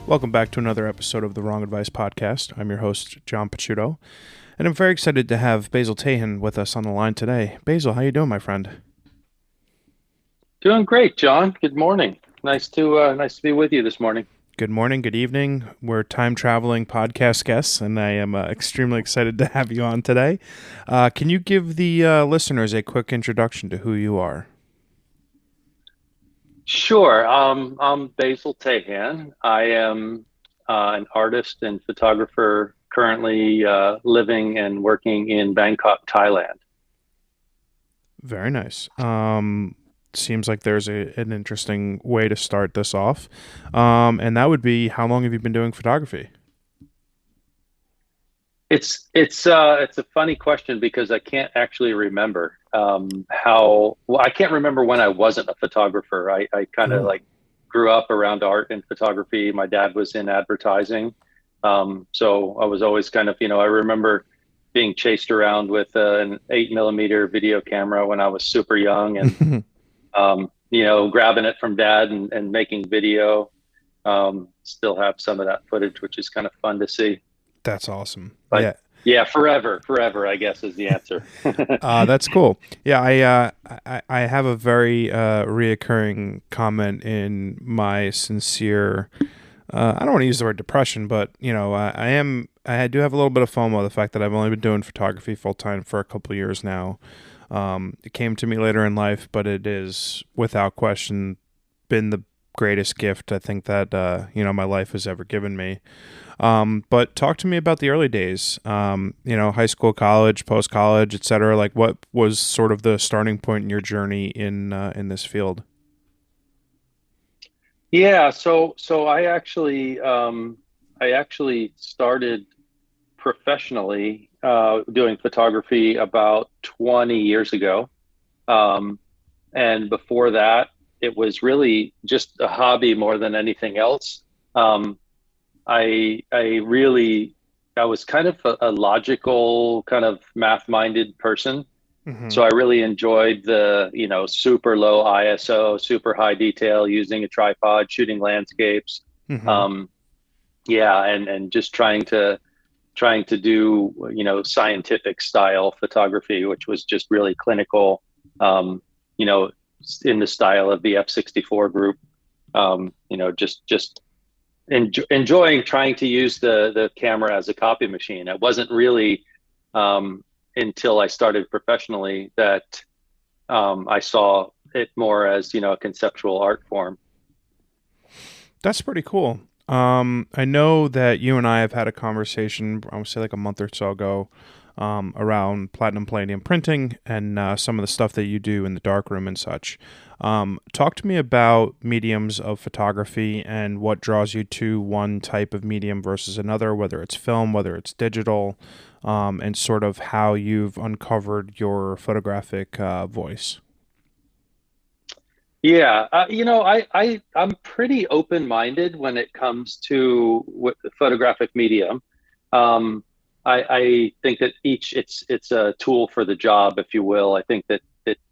Welcome back to another episode of the Wrong Advice Podcast. I'm your host, John Picciuto, and I'm very excited to have Basil Tahan with us on the line today. Basil, how you doing, my friend? Doing great, John. Good morning. Nice to be with you this morning. Good morning, good evening. We're time-traveling podcast guests, and I am extremely excited to have you on today. Can you give the listeners a quick introduction to who you are? Sure. I'm Basil Tahan. I am an artist and photographer currently living and working in Bangkok, Thailand. Very nice. Seems like there's an interesting way to start this off, and that would be, how long have you been doing photography? It's a funny question because I can't actually remember how well, I can't remember when I wasn't a photographer. I kind of Oh. like grew up around art and photography. My dad was in advertising. So I was always kind of, I remember being chased around with an 8 millimeter video camera when I was super young and, grabbing it from dad and making video. Still have some of that footage, which is kind of fun to see. That's awesome. But Yeah. yeah, forever, I guess is the answer. That's cool. Yeah, I have a very reoccurring comment in my sincere. I don't want to use the word depression, but I do have a little bit of FOMO. The fact that I've only been doing photography full time for a couple of years now. It came to me later in life, but it is without question been the greatest gift I think that my life has ever given me. But talk to me about the early days, high school, college, post college, etc. Like, what was sort of the starting point in your journey in this field? Yeah, so I actually started professionally doing photography about 20 years ago. Um, and before that, it was really just a hobby more than anything else. Um, I was kind of a logical, kind of math-minded person. Mm-hmm. So I really enjoyed the, super low ISO, super high detail, using a tripod, shooting landscapes. Mm-hmm. Um, yeah, and just trying to do, scientific style photography, which was just really clinical, um, you know, in the style of the F-64 group. Just enjoying trying to use the camera as a copy machine. It wasn't really until I started professionally that I saw it more as a conceptual art form. That's pretty cool. I know that you and I have had a conversation, I would say like a month or so ago, around platinum palladium printing and some of the stuff that you do in the darkroom and such. Talk to me about mediums of photography and what draws you to one type of medium versus another, whether it's film, whether it's digital, and sort of how you've uncovered your photographic voice. Yeah, I'm pretty open-minded when it comes to the photographic medium. Um, I think that it's a tool for the job, if you will. I think that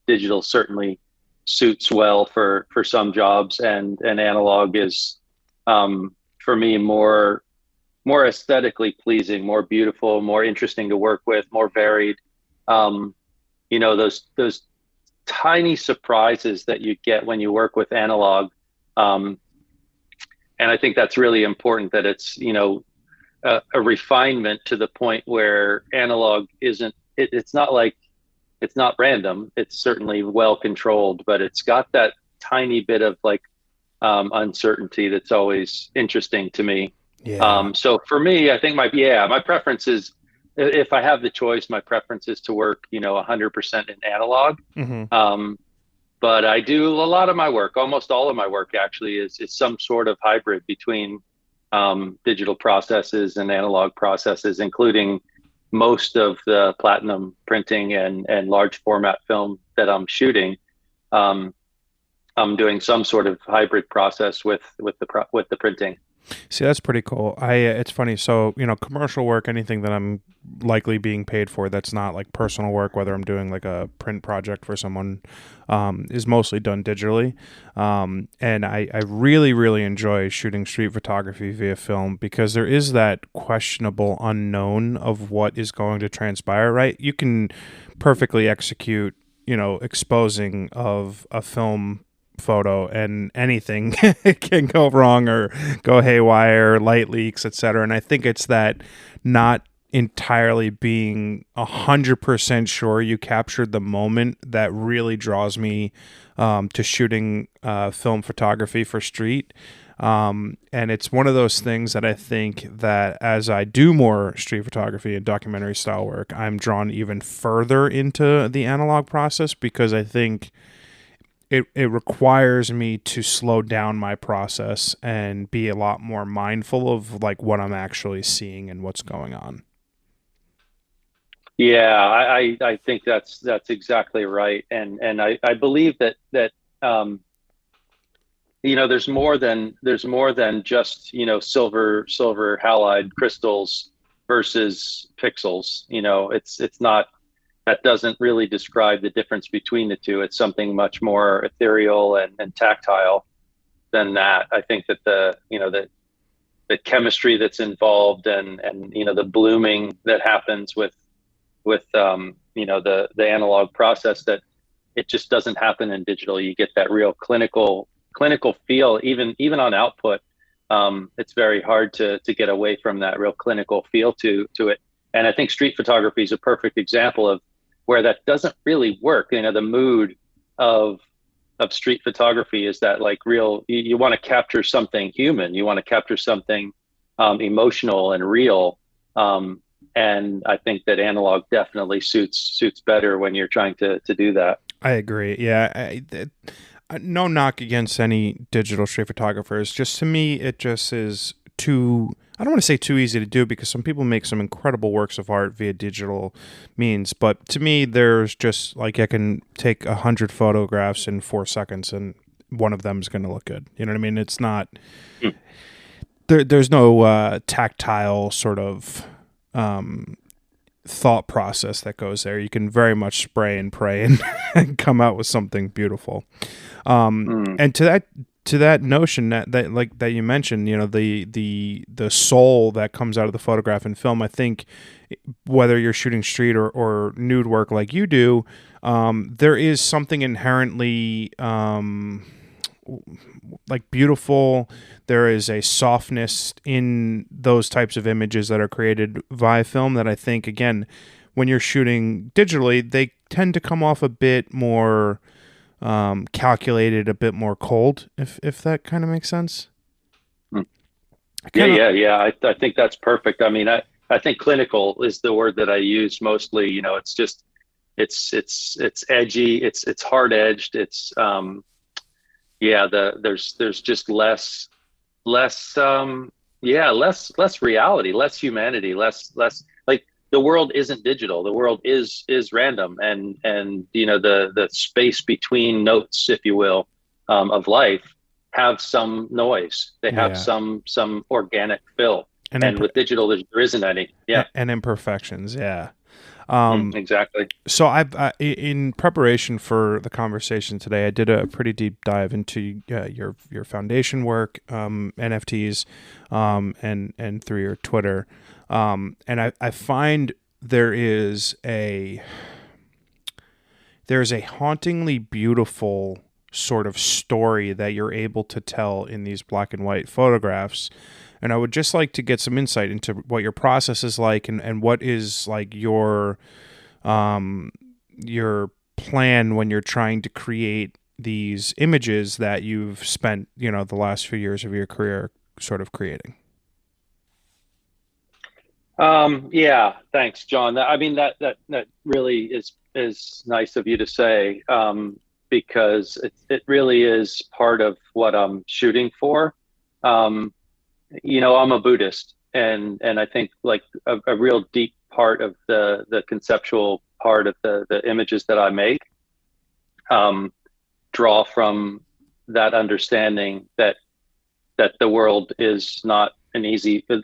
digital certainly suits well for some jobs, and analog is for me more aesthetically pleasing, more beautiful, more interesting to work with, more varied. Um, those tiny surprises that you get when you work with analog. Um, and I think that's really important, that it's, a refinement to the point where analog isn't, it's not like, it's not random. It's certainly well controlled, but it's got that tiny bit of like uncertainty that's always interesting to me. Yeah. So for me, I think my preference is, if I have the choice, my preference is to work, 100% in analog. Mm-hmm. Um, but I do a lot of my work, almost all of my work actually is some sort of hybrid between digital processes and analog processes, including most of the platinum printing and large format film that I'm shooting. Um, I'm doing some sort of hybrid process with the printing. See, that's pretty cool. It's funny. So, commercial work, anything that I'm likely being paid for that's not like personal work, whether I'm doing like a print project for someone, is mostly done digitally. And I really, really enjoy shooting street photography via film because there is that questionable unknown of what is going to transpire, right? You can perfectly execute, exposing of a film photo and anything can go wrong or go haywire, light leaks, etc. And I think it's that not entirely being 100% sure you captured the moment that really draws me to shooting film photography for street. And it's one of those things that I think that as I do more street photography and documentary style work, I'm drawn even further into the analog process because I think it requires me to slow down my process and be a lot more mindful of like what I'm actually seeing and what's going on. Yeah, I think that's exactly right, and I believe that um, there's more than just silver halide crystals versus pixels. It's not, that doesn't really describe the difference between the two. It's something much more ethereal and tactile than that. I think that the chemistry that's involved and the blooming that happens with the analog process, that it just doesn't happen in digital. You get that real clinical feel even on output. It's very hard to get away from that real clinical feel to it. And I think street photography is a perfect example of where that doesn't really work. The mood of street photography is that like real, you want to capture something human, you want to capture something emotional and real. And I think that analog definitely suits better when you're trying to do that. I agree. Yeah. No knock against any digital street photographers. Just to me, it just is too. I don't want to say too easy to do because some people make some incredible works of art via digital means. But to me, there's just like I can take 100 photographs in 4 seconds and one of them is going to look good. You know what I mean? It's not. Hmm. There's no tactile sort of thought process that goes there. You can very much spray and pray and come out with something beautiful. Hmm. And to that notion that like that you mentioned, the soul that comes out of the photograph and film. I think whether you're shooting street or nude work like you do, there is something inherently like beautiful. There is a softness in those types of images that are created via film that I think, again, when you're shooting digitally, they tend to come off a bit more calculated, a bit more cold, if that kind of makes sense. Hmm. I Yeah, kind of yeah, yeah. I think that's perfect. I mean, I think clinical is the word that I use mostly. It's just it's edgy, it's hard edged. It's yeah, there's just less yeah, less reality, less humanity, less like the world isn't digital. The world is random, and the space between notes, if you will, of life have some noise. They have yeah, some organic fill. and And with digital, there isn't any. Yeah. and imperfections. Yeah. Um, Exactly. So in preparation for the conversation today, I did a pretty deep dive into your foundation work, NFTs, and through your Twitter, and I find there's a hauntingly beautiful sort of story that you're able to tell in these black and white photographs. And I would just like to get some insight into what your process is like and what is like um, your plan when you're trying to create these images that you've spent, the last few years of your career sort of creating. Yeah, thanks, John. I mean, that really is nice of you to say, because it really is part of what I'm shooting for. Um, I'm a Buddhist, and I think like a real deep part of the conceptual part of the images that I make um, draw from that understanding that that the world is not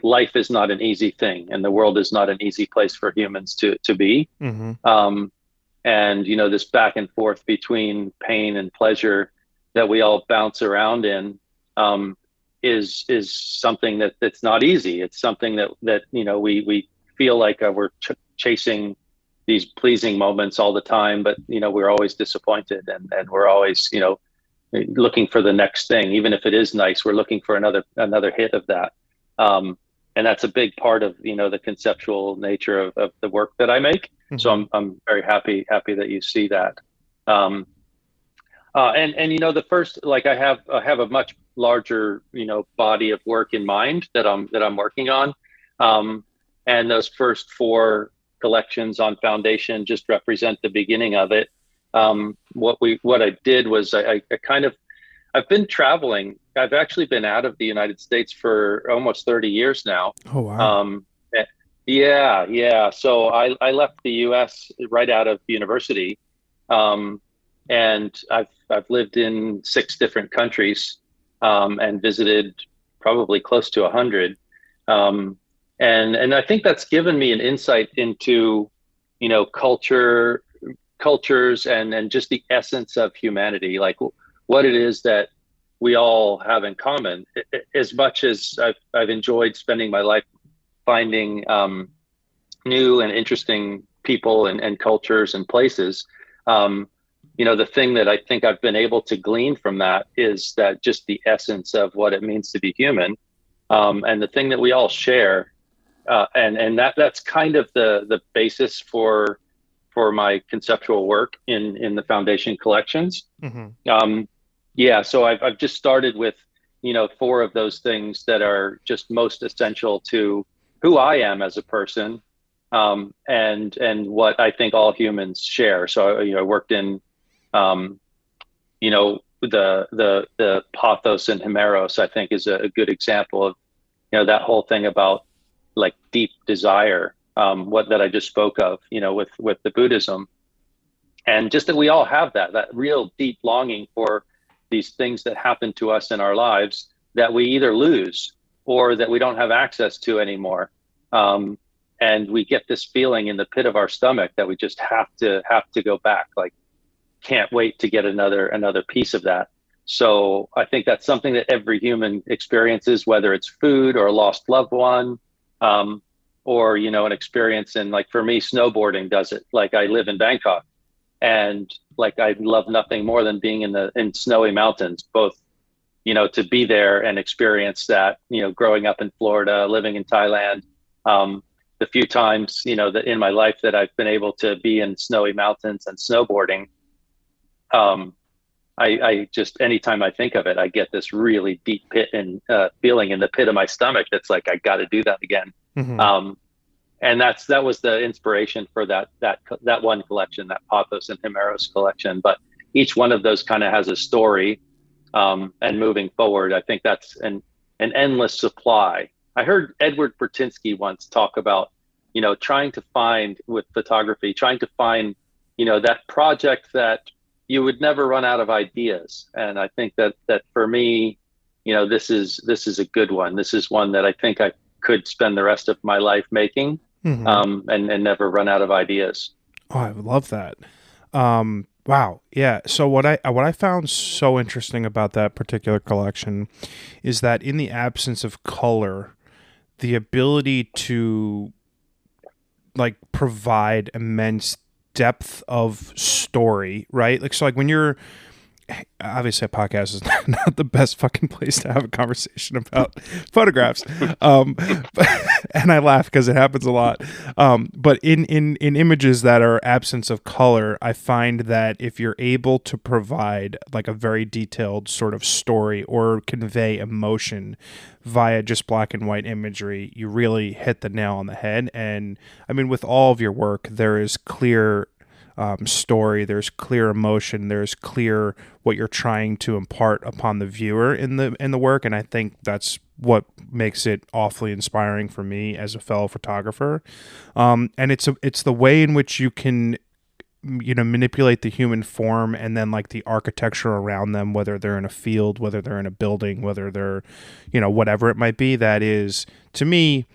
life is not an easy thing, and the world is not an easy place for humans to be. Mm-hmm. And this back and forth between pain and pleasure that we all bounce around in, is something that's not easy. It's something that we feel like we're chasing these pleasing moments all the time, but we're always disappointed, and we're always looking for the next thing. Even if it is nice, we're looking for another hit of that. And that's a big part of the conceptual nature of the work that I make. Mm-hmm. So I'm very happy that you see that. And the first, like, I have a much larger body of work in mind that I'm working on. And those first 4 collections on Foundation just represent the beginning of it. What I did was I've been traveling. I've actually been out of the United States for almost 30 years now. Oh, wow. Yeah. So I left the US right out of university. And I've lived in 6 different countries, and visited probably close to 100. And I think that's given me an insight into, cultures and just the essence of humanity, like what it is that we all have in common. As much as I've enjoyed spending my life finding new and interesting people and cultures and places, the thing that I think I've been able to glean from that is that just the essence of what it means to be human, and the thing that we all share. And that's kind of the basis for my conceptual work in the Foundation collections. Mm-hmm. So I've just started with 4 of those things that are just most essential to who I am as a person, and what I think all humans share. So I worked in the pathos and Himeros, I think, is a good example of that whole thing about like deep desire, that I just spoke of, with the Buddhism, and just that we all have that real deep longing for these things that happen to us in our lives that we either lose or that we don't have access to anymore. And we get this feeling in the pit of our stomach that we just have to go back, like can't wait to get another piece of that. So I think that's something that every human experiences, whether it's food or a lost loved one, or an experience in, like, for me, snowboarding does it. Like, I live in Bangkok, and like I love nothing more than being in snowy mountains, both to be there and experience that, growing up in Florida, living in Thailand, the few times that in my life that I've been able to be in snowy mountains and snowboarding, I just, anytime I think of it, I get this really deep feeling in the pit of my stomach that's like, I got to do that again. Mm-hmm. And that was the inspiration for that one collection, that Pathos and Himeros collection. But each one of those kind of has a story, and moving forward, I think that's an endless supply. I heard Edward Bertinsky once talk about, trying to find, with photography, that project that you would never run out of ideas. And I think that for me, this is a good one. This is one that I think I could spend the rest of my life making, mm-hmm. And never run out of ideas. Oh, I love that. Wow. Yeah. So what I found so interesting about that particular collection is that in the absence of color, the ability to like provide immense depth of story, right? Like, so like when you're, obviously a podcast is not the best fucking place to have a conversation about photographs. And I laugh because it happens a lot. But in images that are absence of color, I find that if you're able to provide like a very detailed sort of story or convey emotion via just black and white imagery, you really hit the nail on the head. And I mean, with all of your work, there is clear story, there's clear emotion, there's clear what you're trying to impart upon the viewer in the work, and I think that's what makes it awfully inspiring for me as a fellow photographer. And it's the way in which you can manipulate the human form and then like the architecture around them, whether they're in a field, whether they're in a building, whether they're, whatever it might be, that is, to me,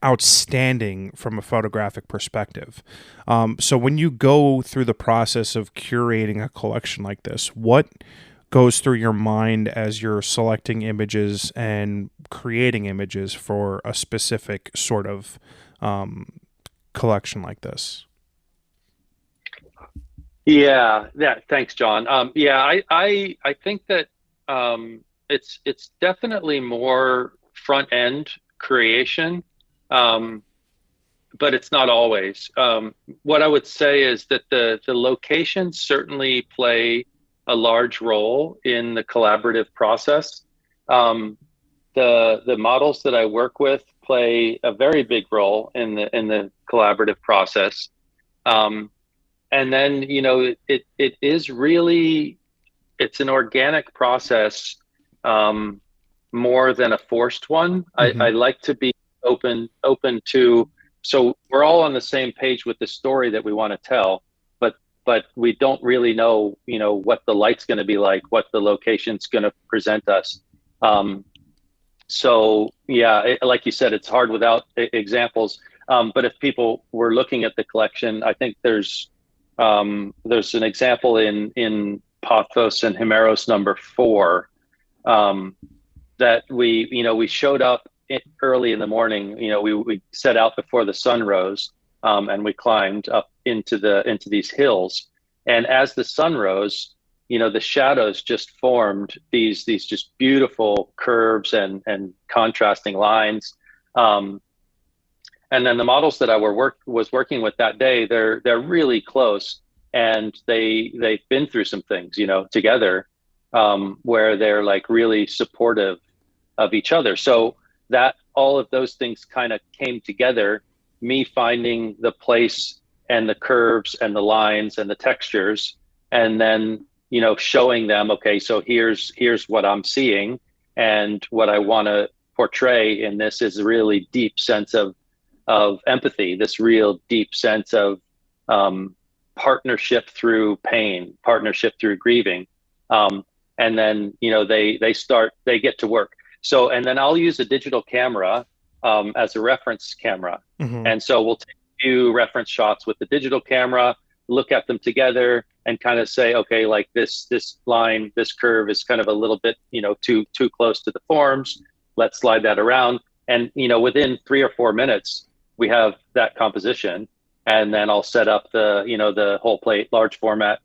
outstanding from a photographic perspective. So when you go through the process of curating a collection like this, what goes through your mind as you're selecting images and creating images for a specific sort of collection like this? Yeah, yeah. Thanks, John. Yeah, I think that it's definitely more front end creation, um, but it's not always. What I would say is that the locations certainly play a large role in the collaborative process. Um, the models that I work with play a very big role in the collaborative process. Um, and then it is really, it's an organic process, um, more than a forced one. Mm-hmm. I like to be open to, so we're all on the same page with the story that we want to tell, but we don't really know what the light's going to be like, what the location's going to present us. um, so yeah, like you said, it's hard without examples. But if people were looking at the collection, I think there's an example in Pothos and Himeros number 4, um, that we showed up early in the morning. We set out before the sun rose, and we climbed up into these hills. And as the sun rose, the shadows just formed these just beautiful curves and contrasting lines. Um, and then the models that I was working with that day, they're really close, and they've been through some things, together, where they're like really supportive of each other. So that all of those things kind of came together, me finding the place and the curves and the lines and the textures, and then showing them, okay, so here's what I'm seeing, and what I want to portray in this is a really deep sense of empathy, this real deep sense of, partnership through pain, partnership through grieving. And then they get to work. So, and then I'll use a digital camera, as a reference camera. Mm-hmm. And so we'll take a few reference shots with the digital camera, look at them together, and kind of say, okay, like this line, this curve is kind of a little bit, too close to the forms. Let's slide that around. And, within 3 or 4 minutes, we have that composition. And then I'll set up the whole plate, large format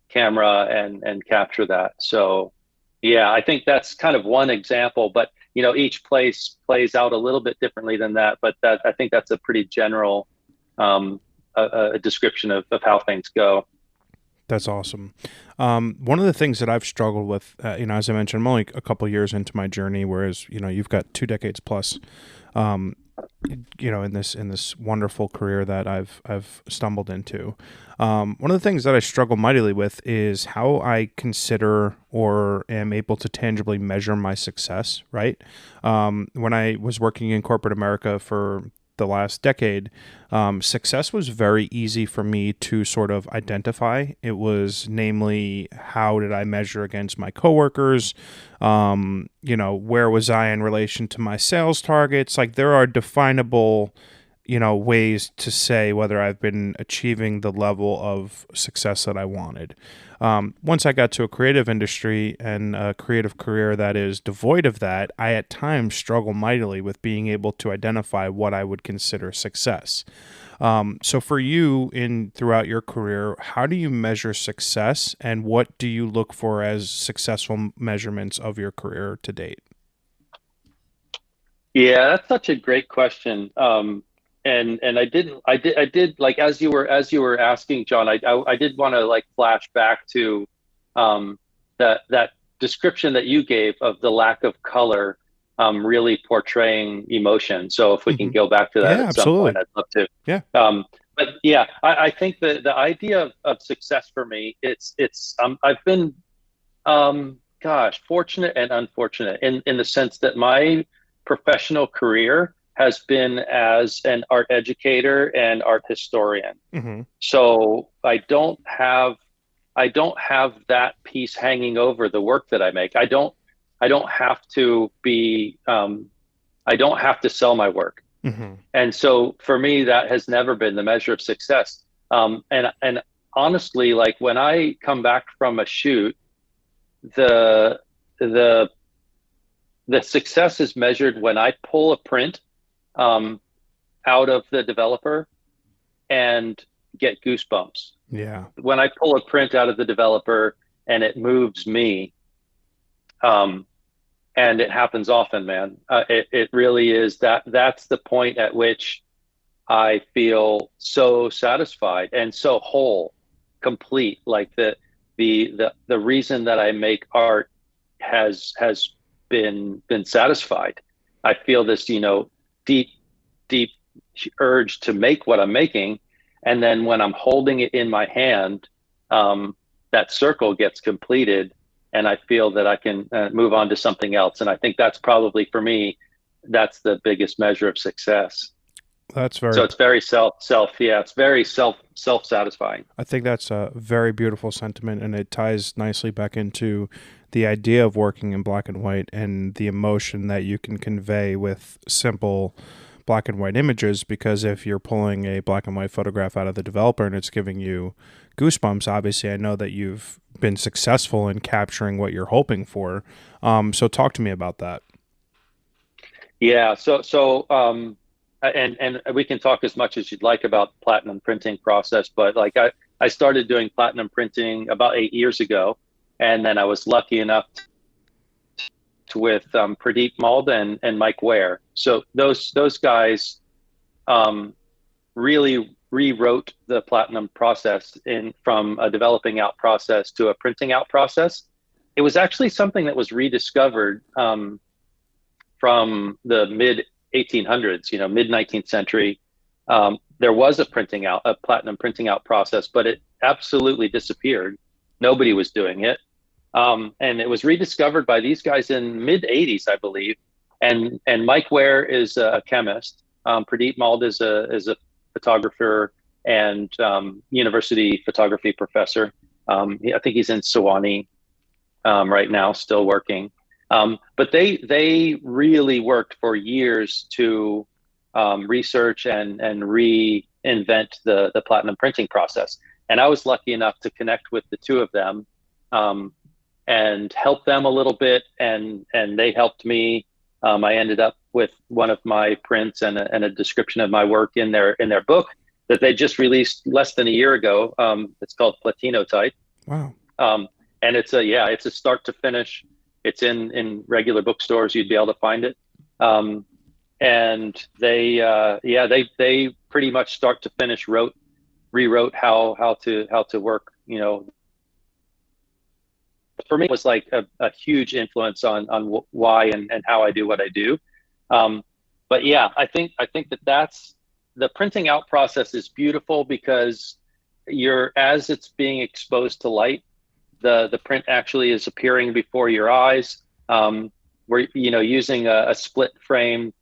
camera, and capture that. So yeah, I think that's kind of one example, but each place plays out a little bit differently than that. But I think that's a pretty general, a description of how things go. That's awesome. One of the things that I've struggled with, as I mentioned, I'm only a couple of years into my journey, whereas you've got 2 decades plus, um, in this wonderful career that I've stumbled into. One of the things that I struggle mightily with is how I consider or am able to tangibly measure my success. Right. When I was working in corporate America for the last decade, success was very easy for me to sort of identify. It was namely, how did I measure against my coworkers? Where was I in relation to my sales targets? Like, there are definable, ways to say whether I've been achieving the level of success that I wanted. Once I got to a creative industry and a creative career that is devoid of that, I at times struggle mightily with being able to identify what I would consider success. So for you, throughout your career, how do you measure success, and what do you look for as successful measurements of your career to date? Yeah, that's such a great question. And I did like, as you were asking, John, I did want to like flash back to, that description that you gave of the lack of color, really portraying emotion. So if we can Mm-hmm. go back to that Yeah, at some point, absolutely. I'd love to. Yeah. But yeah, I think the idea of success for me, I've been, gosh, fortunate and unfortunate in the sense that my professional career has been as an art educator and art historian. Hmm. So I don't have that piece hanging over the work that I make. I don't have to be I don't have to sell my work. Hmm. And so for me, that has never been the measure of success. And honestly, like when I come back from a shoot, the the the success is measured when I pull a print um, out of the developer and get goosebumps. Yeah. When I pull a print out of the developer and it moves me, um, and it happens often, man. It really is that's the point at which I feel so satisfied and so whole, complete. Like the reason that I make art has been satisfied. I feel this, deep, deep urge to make what I'm making. And then when I'm holding it in my hand, that circle gets completed and I feel that I can move on to something else. And I think that's probably for me, that's the biggest measure of success. That's So very, it's very yeah, it's very self satisfying. I think that's a very beautiful sentiment, and it ties nicely back into the idea of working in black and white and the emotion that you can convey with simple black and white images. Because if you're pulling a black and white photograph out of the developer and it's giving you goosebumps, obviously I know that you've been successful in capturing what you're hoping for. So talk to me about that. Yeah. And we can talk as much as you'd like about the platinum printing process, but like I started doing platinum printing about 8 years ago, and then I was lucky enough with Pradeep Mald and Mike Ware. So those guys really rewrote the platinum process in from a developing out process to a printing out process. It was actually something that was rediscovered from the mid 1800s, mid 19th century. There was a platinum printing out process, but it absolutely disappeared. Nobody was doing it. And it was rediscovered by these guys in mid 80s, I believe. And Mike Ware is a chemist. Pradeep Mald is a photographer and university photography professor. I think he's in Sewanee right now, still working. But they really worked for years to research and reinvent the platinum printing process. And I was lucky enough to connect with the two of them and help them a little bit, and they helped me. I ended up with one of my prints and a description of my work in their book that they just released less than a year ago. It's called Platinotype. Wow. And it's a start to finish. It's in regular bookstores. You'd be able to find it. And they pretty much start to finish rewrote how to work. For me, it was like a huge influence on why and how I do what I do. But yeah, I think that's the printing out process is beautiful because as it's being exposed to light, the print actually is appearing before your eyes. We're using a split frame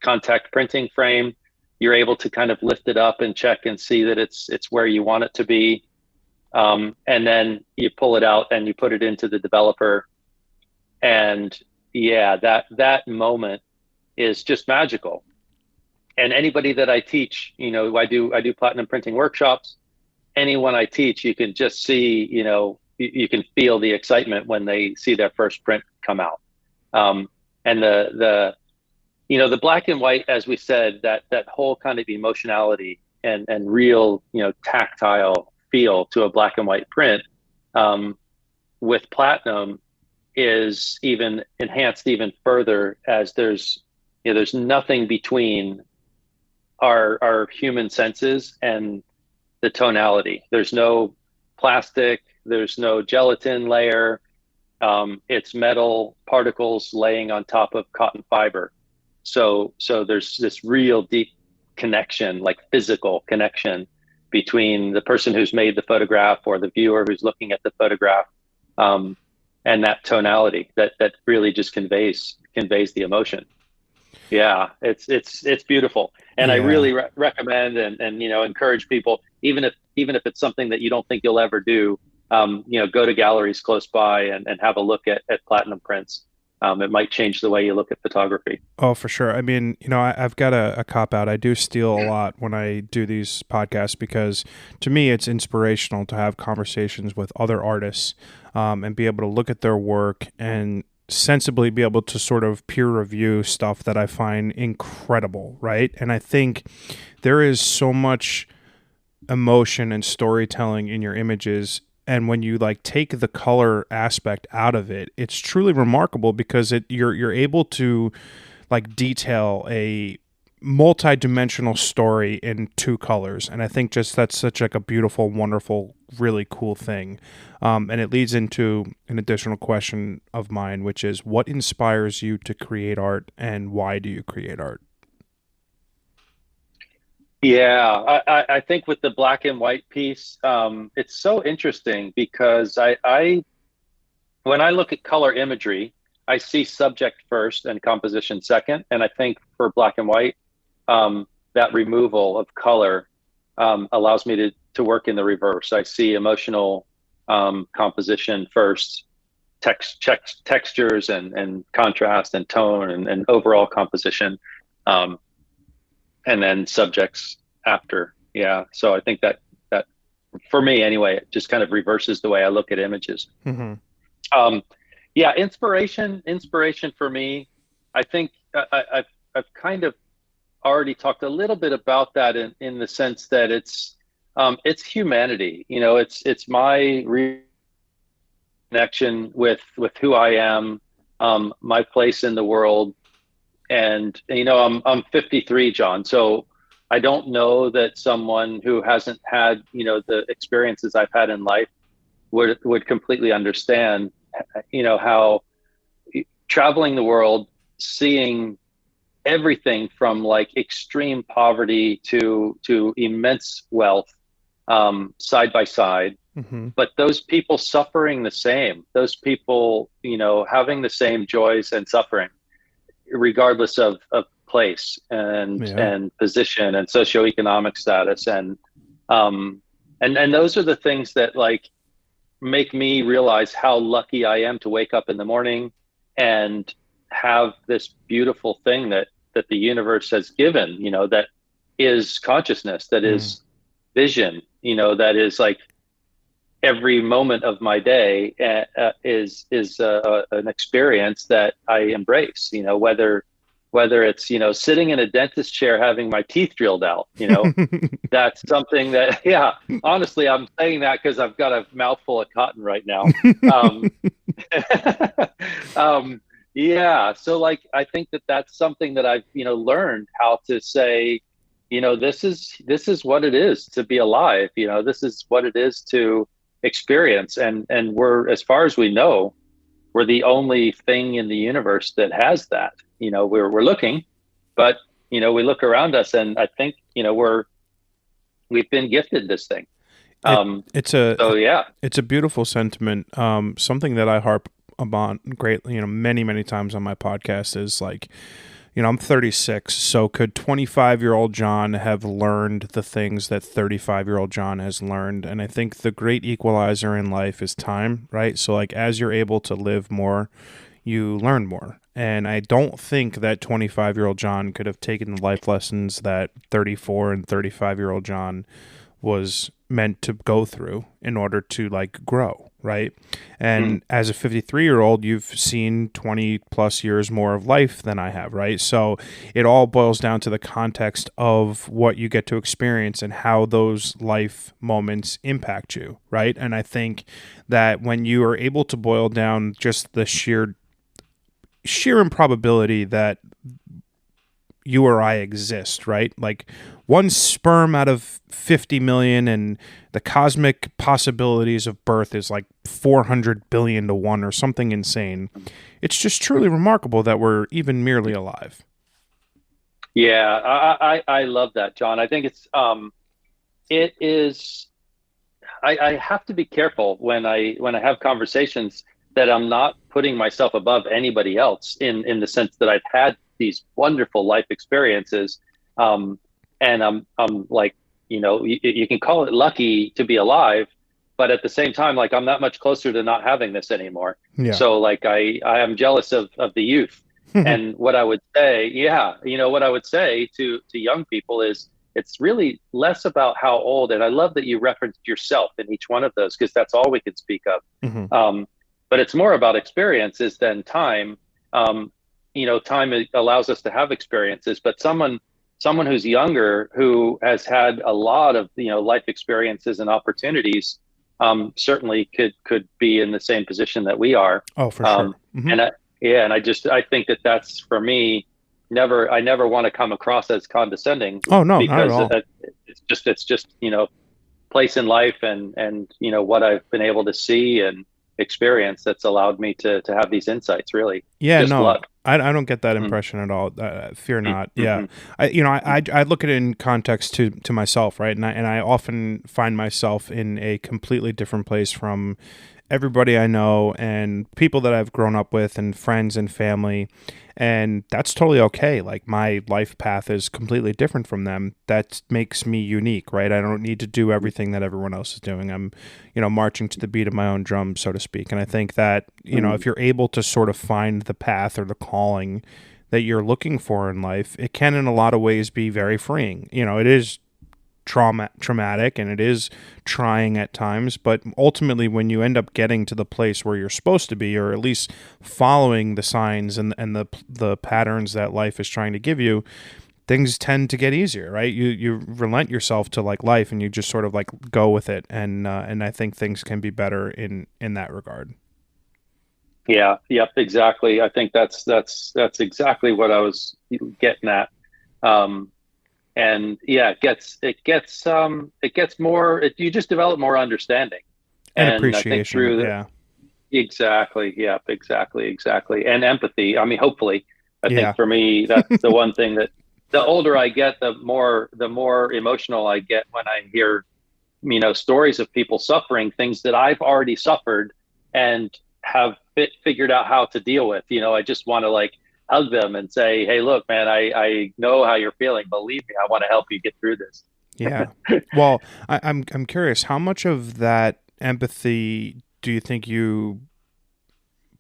contact printing frame. You're able to kind of lift it up and check and see that it's where you want it to be. And then you pull it out and you put it into the developer. And yeah, that moment is just magical. And anybody that I teach, I do platinum printing workshops. Anyone I teach, you can just see, you can feel the excitement when they see their first print come out. And the black and white, as we said, that whole kind of emotionality and real, tactile feel to a black and white print with platinum is even enhanced even further, as there's nothing between our human senses and the tonality. There's no plastic, there's no gelatin layer. It's metal particles laying on top of cotton fiber. So there's this real deep connection, like physical connection between the person who's made the photograph or the viewer who's looking at the photograph, and that tonality that really just conveys the emotion. Yeah, it's beautiful, and I Yeah. really recommend and encourage people, even if it's something that you don't think you'll ever do, go to galleries close by and have a look at platinum prints. It might change the way you look at photography. Oh, for sure. I mean, I've got a cop out. I do steal a lot when I do these podcasts because to me, it's inspirational to have conversations with other artists and be able to look at their work and sensibly be able to sort of peer review stuff that I find incredible, right? And I think there is so much emotion and storytelling in your images, and when you like take the color aspect out of it, it's truly remarkable because you're able to like detail a multi-dimensional story in two colors, and I think just that's such like a beautiful, wonderful, really cool thing. And it leads into an additional question of mine, which is what inspires you to create art and why do you create art? Yeah, I think with the black and white piece, it's so interesting because I when I look at color imagery, I see subject first and composition second. And I think for black and white, that removal of color allows me to work in the reverse. I see emotional composition first, textures and contrast and tone and overall composition, um, and then subjects after. Yeah, so I think that for me anyway, it just kind of reverses the way I look at images. Mm-hmm. Um, yeah, inspiration for me. I think I've kind of already talked a little bit about that in the sense that it's humanity. It's my connection with who I am, my place in the world, and I'm 53, John. So I don't know that someone who hasn't had the experiences I've had in life would completely understand how traveling the world, seeing everything from like extreme poverty to immense wealth, side by side, Mm-hmm. but those people suffering the same, those people having the same joys and suffering regardless of place and Yeah. and position and socioeconomic status, and those are the things that like make me realize how lucky I am to wake up in the morning and have this beautiful thing that the universe has given, that is consciousness, that Mm. is vision, that is like every moment of my day is an experience that I embrace, whether it's sitting in a dentist chair having my teeth drilled out, that's something that, yeah, honestly, I'm saying that because I've got a mouthful of cotton right now. Um, yeah, so like I think that's something that I've learned how to say, this is what it is to be alive. This is what it is to experience, and we're, as far as we know, we're the only thing in the universe that has that. We're looking, but we look around us, and I think we've been gifted this thing. It Um, it's a so yeah. it's a beautiful sentiment. Something that I harp upon greatly, many times on my podcast is like, I'm 36, so could 25-year-old John have learned the things that 35-year-old John has learned? And I think the great equalizer in life is time, right? So like as you're able to live more, you learn more. And I don't think that 25-year-old John could have taken the life lessons that 34 and 35-year-old John was meant to go through in order to like grow, right? Mm, And as a 53-year-old, you've seen 20 plus years more of life than I have, right? So it all boils down to the context of what you get to experience and how those life moments impact you, right? And I think that when you are able to boil down just the sheer improbability that you or I exist, right? Like one sperm out of 50 million, and the cosmic possibilities of birth is like 400 billion to one or something insane. It's just truly remarkable that we're even merely alive. yeah, I love that, John. I think it is. I have to be careful when I have conversations that I'm not putting myself above anybody else in the sense that I've had these wonderful life experiences. Um, and I'm like, you can call it lucky to be alive, but at the same time, like I'm not much closer to not having this anymore. Yeah. So like I am jealous of the youth. And what I would say, yeah, what I would say to young people is it's really less about how old. And I love that you referenced yourself in each one of those, because that's all we can speak of. Hmm. But it's more about experiences than time. Time allows us to have experiences, but someone who's younger, who has had a lot of life experiences and opportunities, certainly could be in the same position that we are. Oh, for sure. Hmm. And I think that that's, for me, I never want to come across as condescending, Oh, no, not at because all. it's just place in life, and what I've been able to see and experience that's allowed me to have these insights, really. Yeah, Just no, luck. I don't get that Mm, impression at all. Fear mm, not. Yeah, mhm, I look at it in context to myself, right? And I often find myself in a completely different place from everybody I know and people that I've grown up with and friends and family. And that's totally okay. Like my life path is completely different from them. That makes me unique, right? I don't need to do everything that everyone else is doing. I'm, marching to the beat of my own drum, so to speak. And I think that, mm, if you're able to sort of find the path or the calling that you're looking for in life, it can in a lot of ways be very freeing. It is traumatic and it is trying at times, but ultimately when you end up getting to the place where you're supposed to be, or at least following the signs and the patterns that life is trying to give you, things tend to get easier, right? You relent yourself to like life and you just sort of like go with it, and I think things can be better in that regard. yeah, yep, exactly. I think that's exactly what I was getting at. Um, and yeah, it gets more. You just develop more understanding, And and I think appreciation, through yeah. exactly, yeah, exactly, and empathy. I mean, hopefully, I think Yeah. for me, that's the one thing that the older I get, the more emotional I get when I hear stories of people suffering things that I've already suffered and have figured out how to deal with. I just want to like hug them and say, hey, look, man, I know how you're feeling. Believe me, I want to help you get through this. Yeah. Well, I'm curious, how much of that empathy do you think you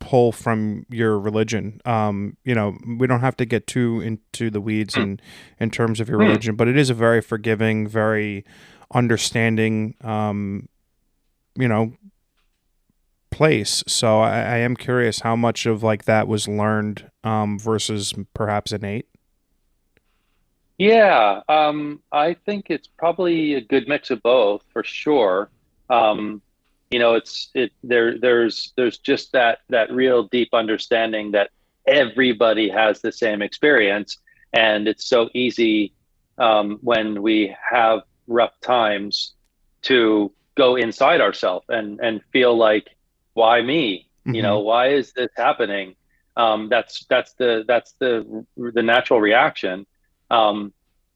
pull from your religion? We don't have to get too into the weeds in terms of your Hmm. religion, but it is a very forgiving, very understanding, you know, place. So I am curious how much of like that was learned, versus perhaps innate. Yeah, I think it's probably a good mix of both for sure. Um, there's just that real deep understanding that everybody has the same experience, and it's so easy, when we have rough times, to go inside ourselves and feel like, why me? Hmm. Why is this happening? That's the natural reaction. Um,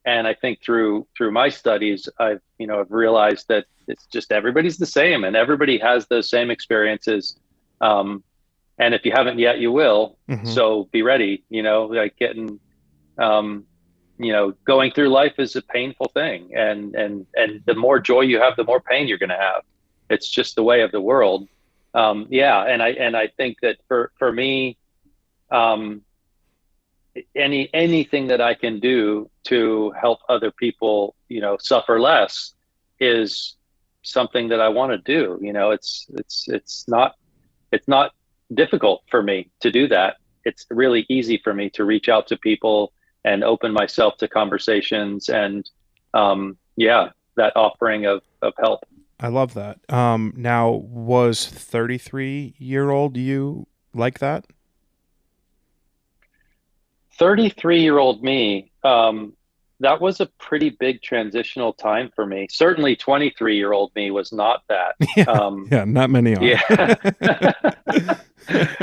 and I think through my studies, I've realized that it's just everybody's the same, and everybody has those same experiences. Um, and if you haven't yet, you will. Hmm. So be ready. Like um, going through life is a painful thing, and the more joy you have, the more pain you're going to have. It's just the way of the world. Yeah, and I think that for me, um, anything that I can do to help other people, suffer less, is something that I want to do. It's not difficult for me to do that. It's really easy for me to reach out to people and open myself to conversations, and yeah, that offering of help. I love that. Now, was 33-year-old you like that? 33-year-old me, that was a pretty big transitional time for me. Certainly 23-year-old me was not that. Yeah, Um, yeah, not many are. yeah.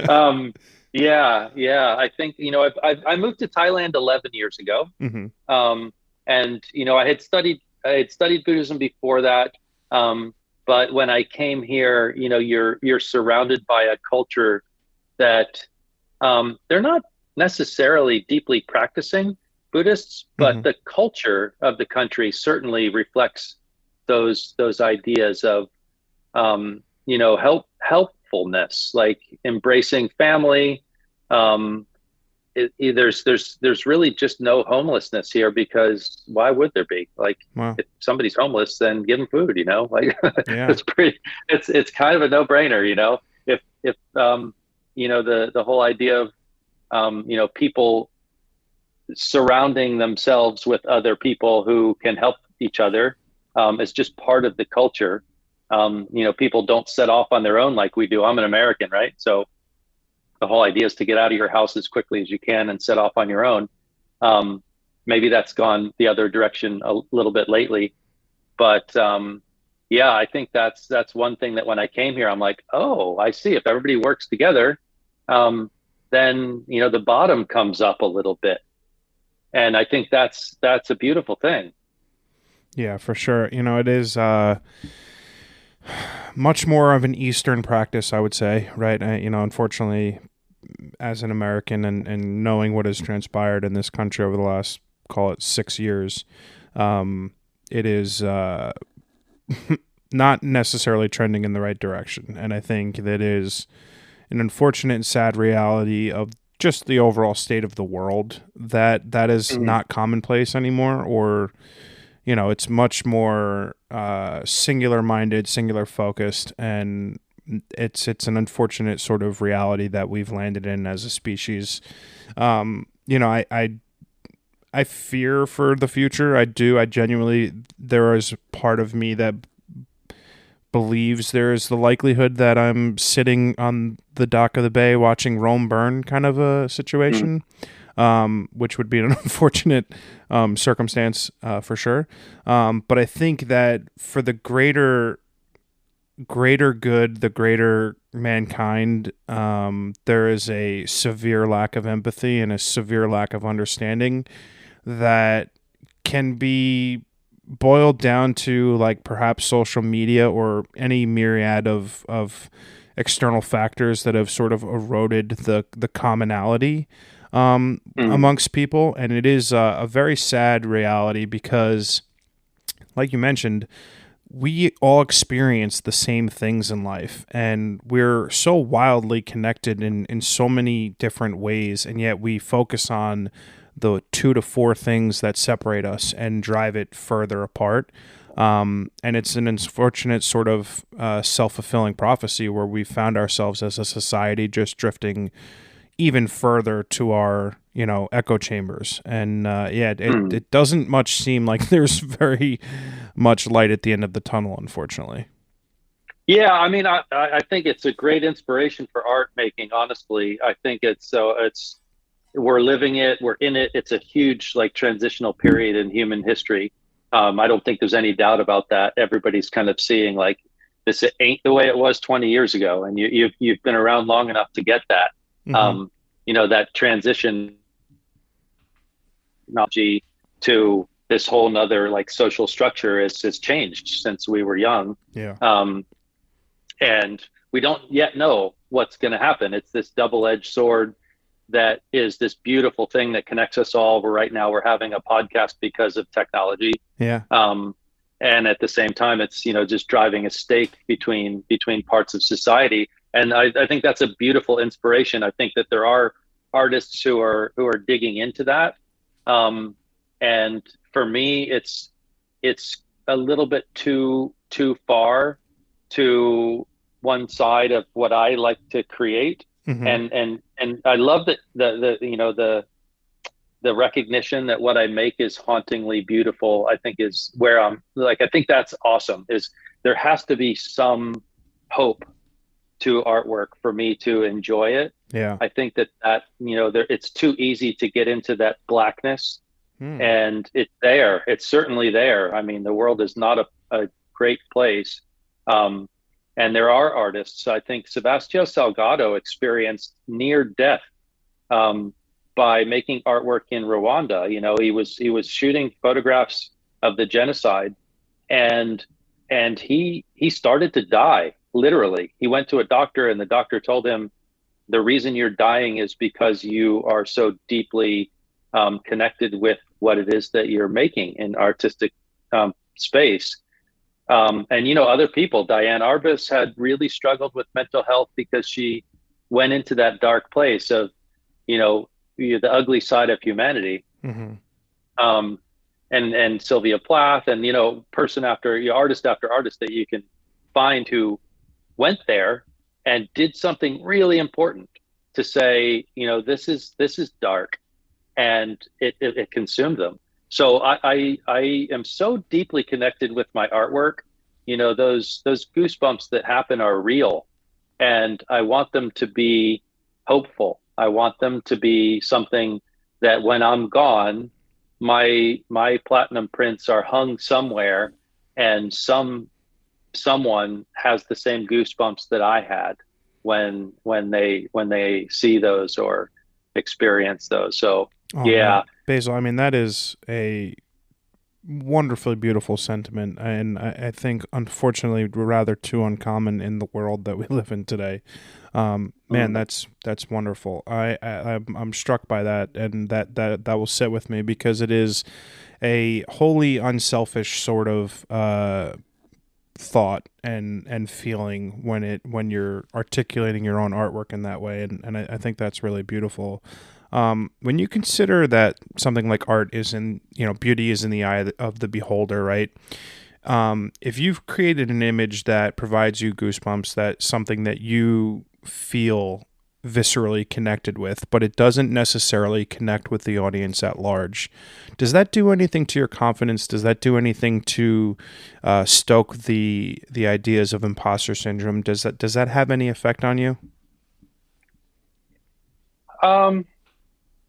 um, yeah. I think, I moved to Thailand 11 years ago. Hmm. Um, and, I had studied Buddhism before that. Um, but when I came here, you're surrounded by a culture that, they're not necessarily deeply practicing Buddhists, but Hmm. the culture of the country certainly reflects those ideas of helpfulness, like embracing family. Um, there's really just no homelessness here, because why would there be? Like, Wow. if somebody's homeless, then give them food. Like Yeah. it's kind of a no brainer. If the whole idea of people surrounding themselves with other people who can help each other is just part of the culture. People don't set off on their own like we do. I'm an American, right? So the whole idea is to get out of your house as quickly as you can and set off on your own. Um, Maybe that's gone the other direction a little bit lately, but yeah, I think that's one thing that when I came here, I'm like, oh, I see. If everybody works together, um, then the bottom comes up a little bit, and I think that's a beautiful thing. Yeah, for sure. It is much more of an Eastern practice, I would say, right? Unfortunately, as an American and knowing what has transpired in this country over the last, call it 6 years, it is not necessarily trending in the right direction. And I think that is an unfortunate and sad reality of just the overall state of the world, that is Mhm. not commonplace anymore, or it's much more singular minded, singular focused, and it's an unfortunate sort of reality that we've landed in as a species. I fear for the future. I do. I genuinely, there is part of me that believes there is the likelihood that I'm sitting on the dock of the bay watching Rome burn, kind of a Mhm. situation, which would be an unfortunate circumstance for sure. But I think that for the greater good, the greater mankind, there is a severe lack of empathy and a severe lack of understanding that can be boiled down to, like, perhaps social media or any myriad of external factors that have sort of eroded the commonality Mhm. amongst people. And it is a very sad reality because, like you mentioned, we all experience the same things in life, and we're so wildly connected in so many different ways, and yet we focus on the 2 to 4 things that separate us and drive it further apart. And it's an unfortunate sort of self-fulfilling prophecy where we found ourselves as a society just drifting even further to our echo chambers. And yeah, Mhm. it doesn't much seem like there's very much light at the end of the tunnel, unfortunately. Yeah, I mean, I think it's a great inspiration for art making. Honestly, I think it's we're living it, we're in it. It's a huge like transitional period in human history. I don't think there's any doubt about that. Everybody's kind of seeing like this ain't the way it was 20 years ago, and you've been around long enough to get that. Hmm. Um, that transition technology to this whole nother like social structure has changed since we were young. Yeah. Um, and we don't yet know what's going to happen. It's this double-edged sword that is this beautiful thing that connects us all. Where right now we're having a podcast because of technology, Yeah. um, and at the same time, it's just driving a stake between parts of society. And I think that's a beautiful inspiration. I think that there are artists who are digging into that. Um, and for me, it's a little bit too far to one side of what I like to create. Hmm. And I love that the recognition that what I make is hauntingly beautiful, I think is where I'm like, I think that's awesome. Is there has to be some hope to artwork for me to enjoy it. Yeah. I think it's too easy to get into that blackness, Hmm. and it's there. It's certainly there. I mean, the world is not a great place. Um, and there are artists. I think Sebastião Salgado experienced near death um, by making artwork in Rwanda. He was shooting photographs of the genocide, and he started to die. Literally, he went to a doctor, and the doctor told him, the reason you're dying is because you are so deeply connected with what it is that you're making in artistic space. And, you know, other people, Diane Arbus had really struggled with mental health because she went into that dark place of, you know, the ugly side of humanity. Mm-hmm. And Sylvia Plath, and, you know, artist after artist that you can find who went there and did something really important to say, you know, this is dark, and it consumed them. So I am so deeply connected with my artwork. You know, those goosebumps that happen are real, and I want them to be hopeful. I want them to be something that when I'm gone, my platinum prints are hung somewhere, and someone has the same goosebumps that I had when they see those or experience those. So yeah. Man. Basil, I mean, that is a wonderfully beautiful sentiment, and I think unfortunately rather too uncommon in the world that we live in today. Man, that's wonderful. I'm struck by that, and that will sit with me, because it is a wholly unselfish sort of thought and feeling when you're articulating your own artwork in that way, and I think that's really beautiful. When you consider that something like art is beauty is in the eye of the beholder, right? If you've created an image that provides you goosebumps, that's something that you feel viscerally connected with, but it doesn't necessarily connect with the audience at large, does that do anything to your confidence? Does that do anything to stoke the ideas of imposter syndrome? Does that have any effect on you?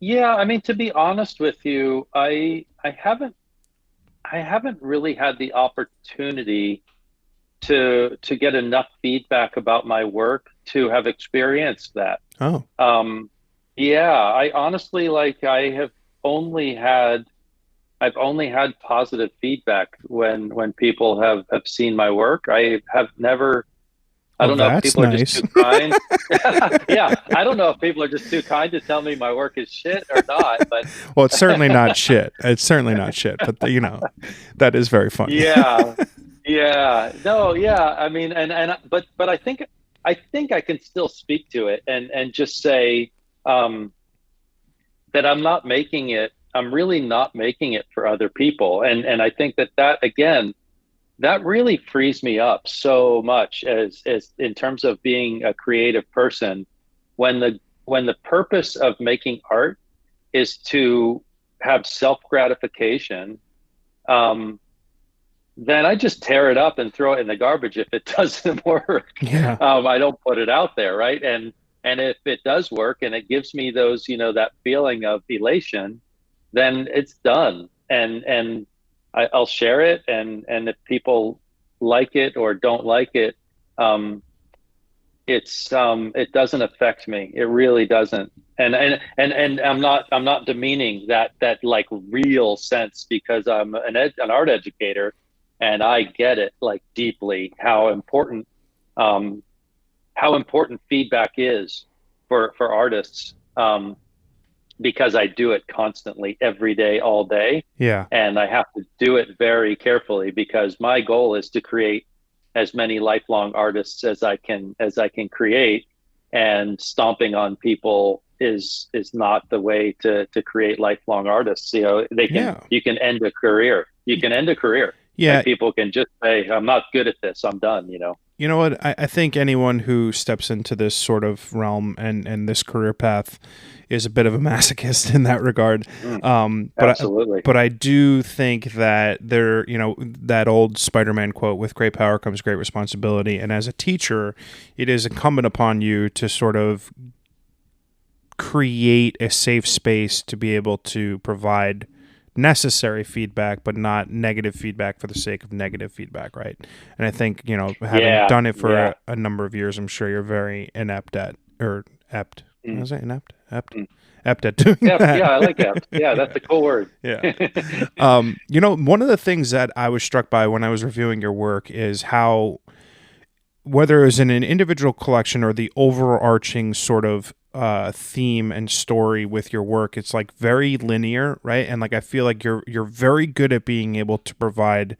Yeah, I mean, to be honest with you, I haven't really had the opportunity to get enough feedback about my work to have experienced that. Oh. Yeah, I honestly, like, I've only had positive feedback when people have seen my work. I have never, I don't know if people are just too kind. Yeah, I don't know if people are just too kind to tell me my work is shit or not, but well, it's certainly not shit. It's certainly not shit, but that is very funny. Yeah. Yeah. No, yeah. I mean, but I think I can still speak to it and just say that I'm really not making it for other people. And I think that again, that really frees me up so much as in terms of being a creative person, when the purpose of making art is to have self-gratification, then I just tear it up and throw it in the garbage if it doesn't work. Yeah. I don't put it out there, right? And if it does work and it gives me those, that feeling of elation, then it's done. And I'll share it, and if people like it or don't like it, it doesn't affect me. It really doesn't. And I'm not demeaning that like real sense, because I'm an art educator, and I get it like deeply how important feedback is for artists. Because I do it constantly, every day, all day. Yeah. And I have to do it very carefully, because my goal is to create as many lifelong artists as I can create, and stomping on people is not the way to create lifelong artists. You can end a career. Yeah. Like, people can just say, I'm not good at this, I'm done, You know what? I think anyone who steps into this sort of realm and this career path is a bit of a masochist in that regard. Absolutely. But I do think that that old Spider-Man quote, with great power comes great responsibility. And as a teacher, it is incumbent upon you to sort of create a safe space to be able to provide necessary feedback, but not negative feedback for the sake of negative feedback, right? And I think, having done it for a number of years, I'm sure you're very inept at, or apt. Was it inept? Apt? Apt at doing that. Yeah, I like apt. Yeah, that's a cool word. Yeah. One of the things that I was struck by when I was reviewing your work is how whether it was in an individual collection or the overarching sort of theme and story with your work, it's like very linear, right? And like I feel like you're very good at being able to provide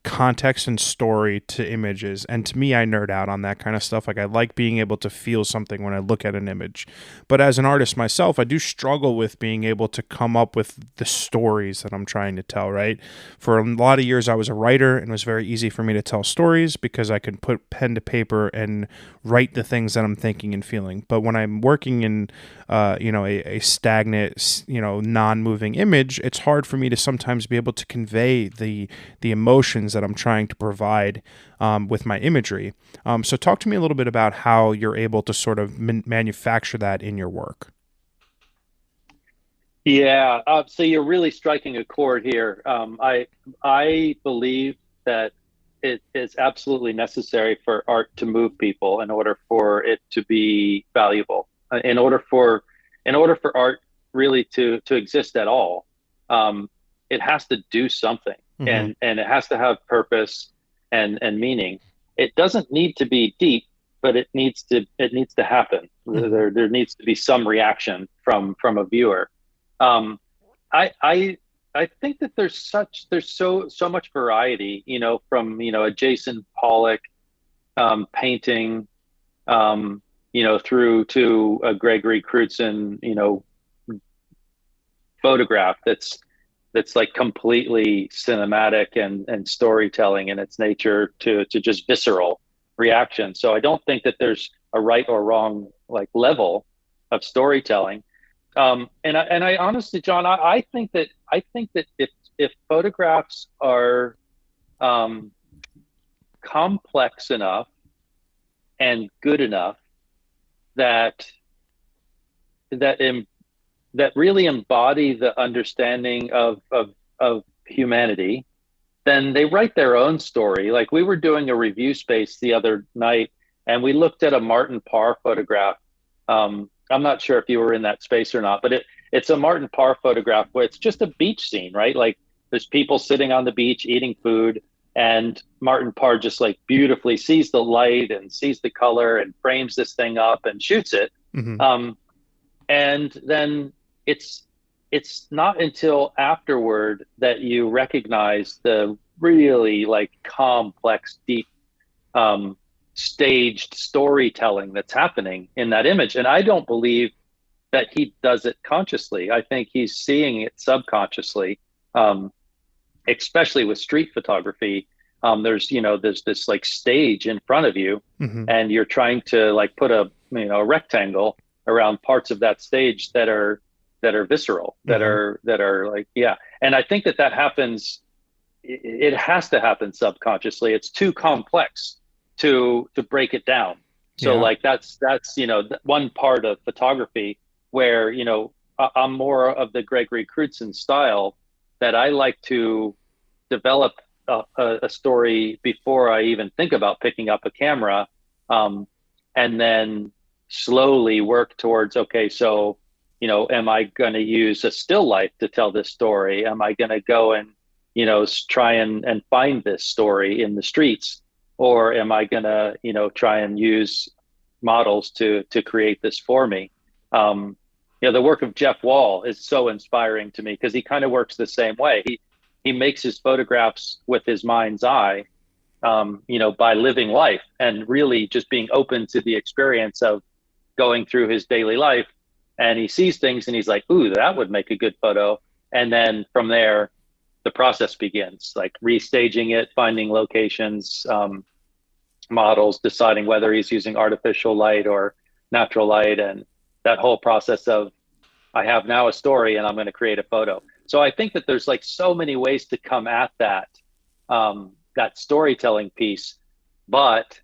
context and story to images. And to me, I nerd out on that kind of stuff. Like I like being able to feel something when I look at an image. But as an artist myself, I do struggle with being able to come up with the stories that I'm trying to tell, right? For a lot of years, I was a writer, and it was very easy for me to tell stories because I could put pen to paper and write the things that I'm thinking and feeling. But when I'm working in, a stagnant, non-moving image, it's hard for me to sometimes be able to convey the emotions that I'm trying to provide with my imagery. So talk to me a little bit about how you're able to sort of manufacture that in your work. Yeah, so you're really striking a chord here. I believe that it is absolutely necessary for art to move people in order for it to be valuable. In order for art really to exist at all, it has to do something, Mm-hmm. and it has to have purpose and meaning. It doesn't need to be deep, but it needs to happen. Mm-hmm. There needs to be some reaction from a viewer. um, I think that there's so much variety, from a Jason Pollock painting, through to a Gregory Crutzen, photograph that's like completely cinematic and storytelling in its nature, to just visceral reaction. So I don't think that there's a right or wrong like level of storytelling. And I honestly, John, I think that if photographs are um, complex enough and good enough that that em, that really embody the understanding of humanity, then they write their own story. Like we were doing a review space the other night, and we looked at a Martin Parr photograph. I'm not sure if you were in that space or not, but it's a Martin Parr photograph where it's just a beach scene, right? Like there's people sitting on the beach eating food, and Martin Parr just like beautifully sees the light and sees the color and frames this thing up and shoots it. Mm-hmm. Um, and then it's it's not until afterward that you recognize the really like complex, deep, um, staged storytelling that's happening in that image. And I don't believe that he does it consciously. I think he's seeing it subconsciously, um, especially with street photography. There's this like stage in front of you, Mm-hmm. and you're trying to like put a rectangle around parts of that stage that are visceral, that Mm-hmm. are like, yeah. And I think that happens. It has to happen subconsciously. It's too complex to break it down. So Yeah. like that's one part of photography where I'm more of the Gregory Crutzen style, that I like to develop a story before I even think about picking up a camera, um, and then slowly work towards, okay, so am I going to use a still life to tell this story? Am I going to go and try and find this story in the streets, or am I going to try and use models to create this for me? The work of Jeff Wall is so inspiring to me because he kind of works the same way. He makes his photographs with his mind's eye, by living life and really just being open to the experience of going through his daily life. And he sees things and he's like, ooh, that would make a good photo. And then from there, the process begins, like restaging it, finding locations, models, deciding whether he's using artificial light or natural light. And that whole process of, I have now a story and I'm going to create a photo. So I think that there's like so many ways to come at that storytelling piece. But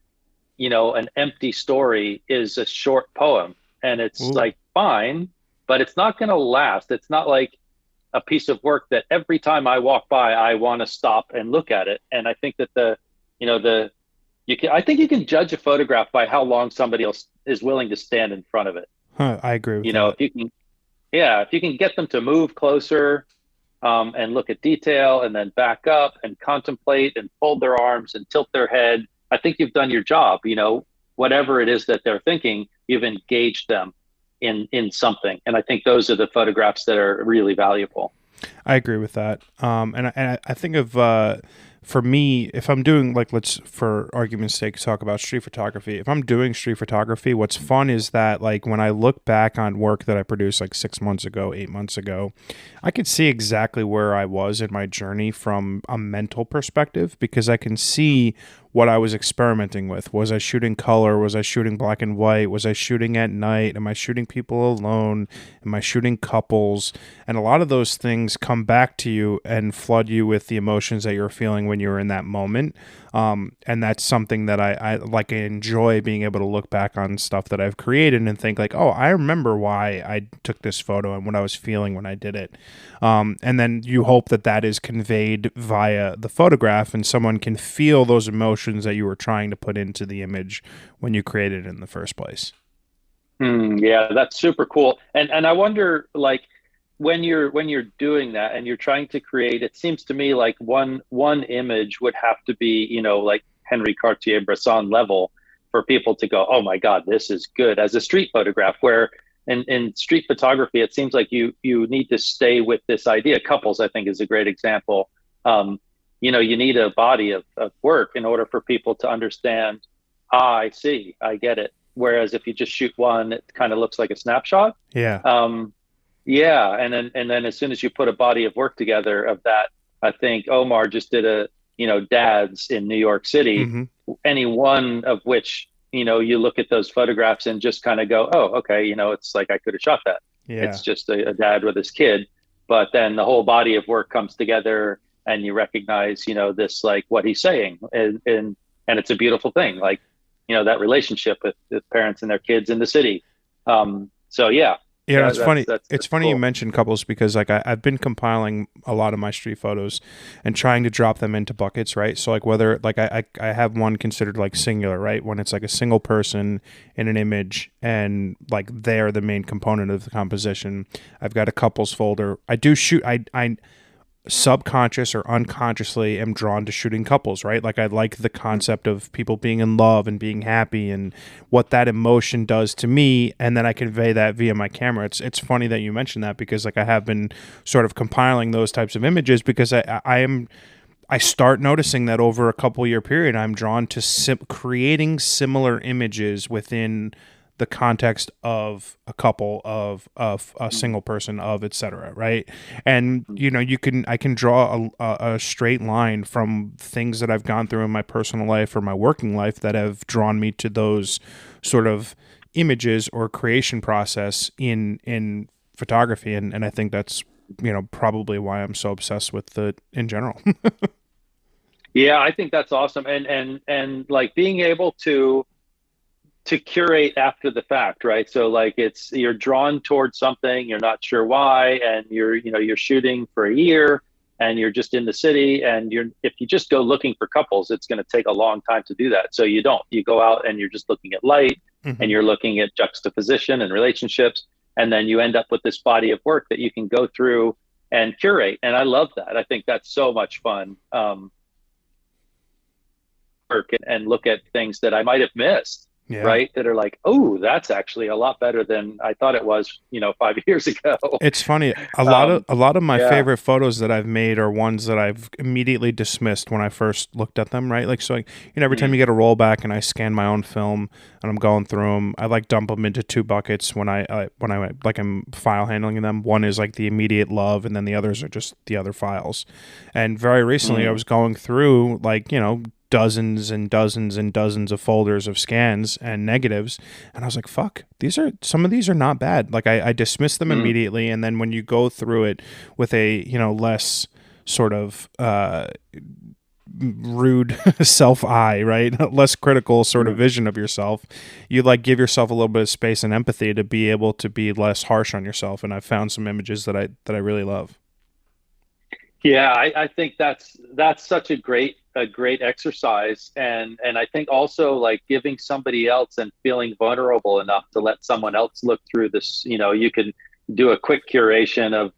an empty story is a short poem, and it's Ooh. like fine, but it's not going to last. It's not like a piece of work that every time I walk by, I want to stop and look at it. And I think that I think you can judge a photograph by how long somebody else is willing to stand in front of it. Huh, I agree with If that. you can, yeah, if you can get them to move closer, and look at detail and then back up and contemplate and fold their arms and tilt their head I think you've done your job. Whatever it is that they're thinking, you've engaged them in something. And I think those are the photographs that are really valuable. I agree with that. And I think of for me, if I'm doing like, let's for argument's sake talk about street photography. If I'm doing street photography, what's fun is that like when I look back on work that I produced like 6 months ago, 8 months ago, I could see exactly where I was in my journey from a mental perspective because I can see what I was experimenting with. Was I shooting color? Was I shooting black and white? Was I shooting at night? Am I shooting people alone? Am I shooting couples? And a lot of those things come back to you and flood you with the emotions that you're feeling when you're in that moment. And that's something that I like. I enjoy being able to look back on stuff that I've created and think like, oh, I remember why I took this photo and what I was feeling when I did it. And then you hope that that is conveyed via the photograph and someone can feel those emotions that you were trying to put into the image when you created it in the first place. Yeah, that's super cool. And I wonder, like, when you're doing that and you're trying to create, it seems to me like one image would have to be, like Henri Cartier-Bresson level for people to go, oh my God, this is good as a street photograph. Where in street photography, it seems like you need to stay with this idea. Couples, I think, is a great example. You need a body of work in order for people to understand. I see, I get it. Whereas if you just shoot one, it kind of looks like a snapshot. Yeah. Yeah, and then as soon as you put a body of work together of that, I think Omar just did dads in New York City, Hmm. any one of which, you look at those photographs and just kind of go, oh, okay, it's like I could have shot that. Yeah. It's just a dad with his kid, but then the whole body of work comes together and you recognize, this like what he's saying, and it's a beautiful thing, like, that relationship with parents and their kids in the city. So yeah. Yeah, Yeah, it's funny. It's that's funny you cool. mentioned couples because like I've been compiling a lot of my street photos and trying to drop them into buckets, right? So like whether like I have one considered like singular, right? When it's like a single person in an image and like they're the main component of the composition. I've got a couples folder. I do shoot I subconscious or unconsciously am drawn to shooting couples, right? Like I like the concept of people being in love and being happy and what that emotion does to me, and then I convey that via my camera. It's funny that you mentioned that because like I have been sort of compiling those types of images because I start noticing that over a couple year period I'm drawn to creating similar images within the context of a couple of a Mm, single person of etc, right? And mm, I can draw a straight line from things that I've gone through in my personal life or my working life that have drawn me to those sort of images or creation process in photography, and I think that's probably why I'm so obsessed with it in general. yeah, I think that's awesome. And like being able to curate after the fact, right? So like you're drawn towards something, you're not sure why, and you're shooting for a year and you're just in the city, and if you just go looking for couples, it's going to take a long time to do that. So you go out and you're just looking at light and Hmm. you're looking at juxtaposition and relationships, and then you end up with this body of work that you can go through and curate. And I love that. I think that's so much fun. Work and look at things that I might have missed, Yeah. right? That are like, oh, that's actually a lot better than I thought it was, 5 years ago. It's funny. A lot of Um, a lot of my yeah. favorite photos that I've made are ones that I've immediately dismissed when I first looked at them. Right, like so. Like, every time Mm, you get a rollback and I scan my own film and I'm going through them, I like dump them into two buckets when I like I'm file handling them. One is like the immediate love, and then the others are just the other files. And very recently, I mm, was going through like dozens and dozens and dozens of folders of scans and negatives, and I was like, fuck, some of these are not bad. Like I dismissed them mm, immediately, and then when you go through it with a less sort of rude self eye, right, less critical sort of mm. vision of yourself, you like give yourself a little bit of space and empathy to be able to be less harsh on yourself. And I found some images that I really love. Yeah, I think that's such a great exercise, and I think also like giving somebody else and feeling vulnerable enough to let someone else look through this. You can do a quick curation of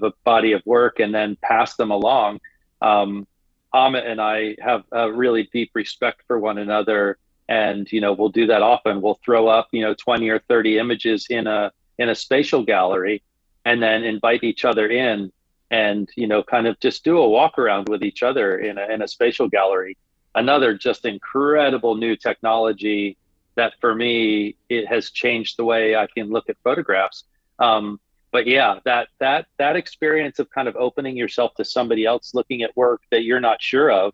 a body of work and then pass them along. Um, Amit and I have a really deep respect for one another, and we'll do that often. We'll throw up 20 or 30 images in a spatial gallery, and then invite each other in, and kind of just do a walk around with each other in a spatial gallery. Another just incredible new technology that for me it has changed the way I can look at photographs. But yeah, that experience of kind of opening yourself to somebody else looking at work that you're not sure of,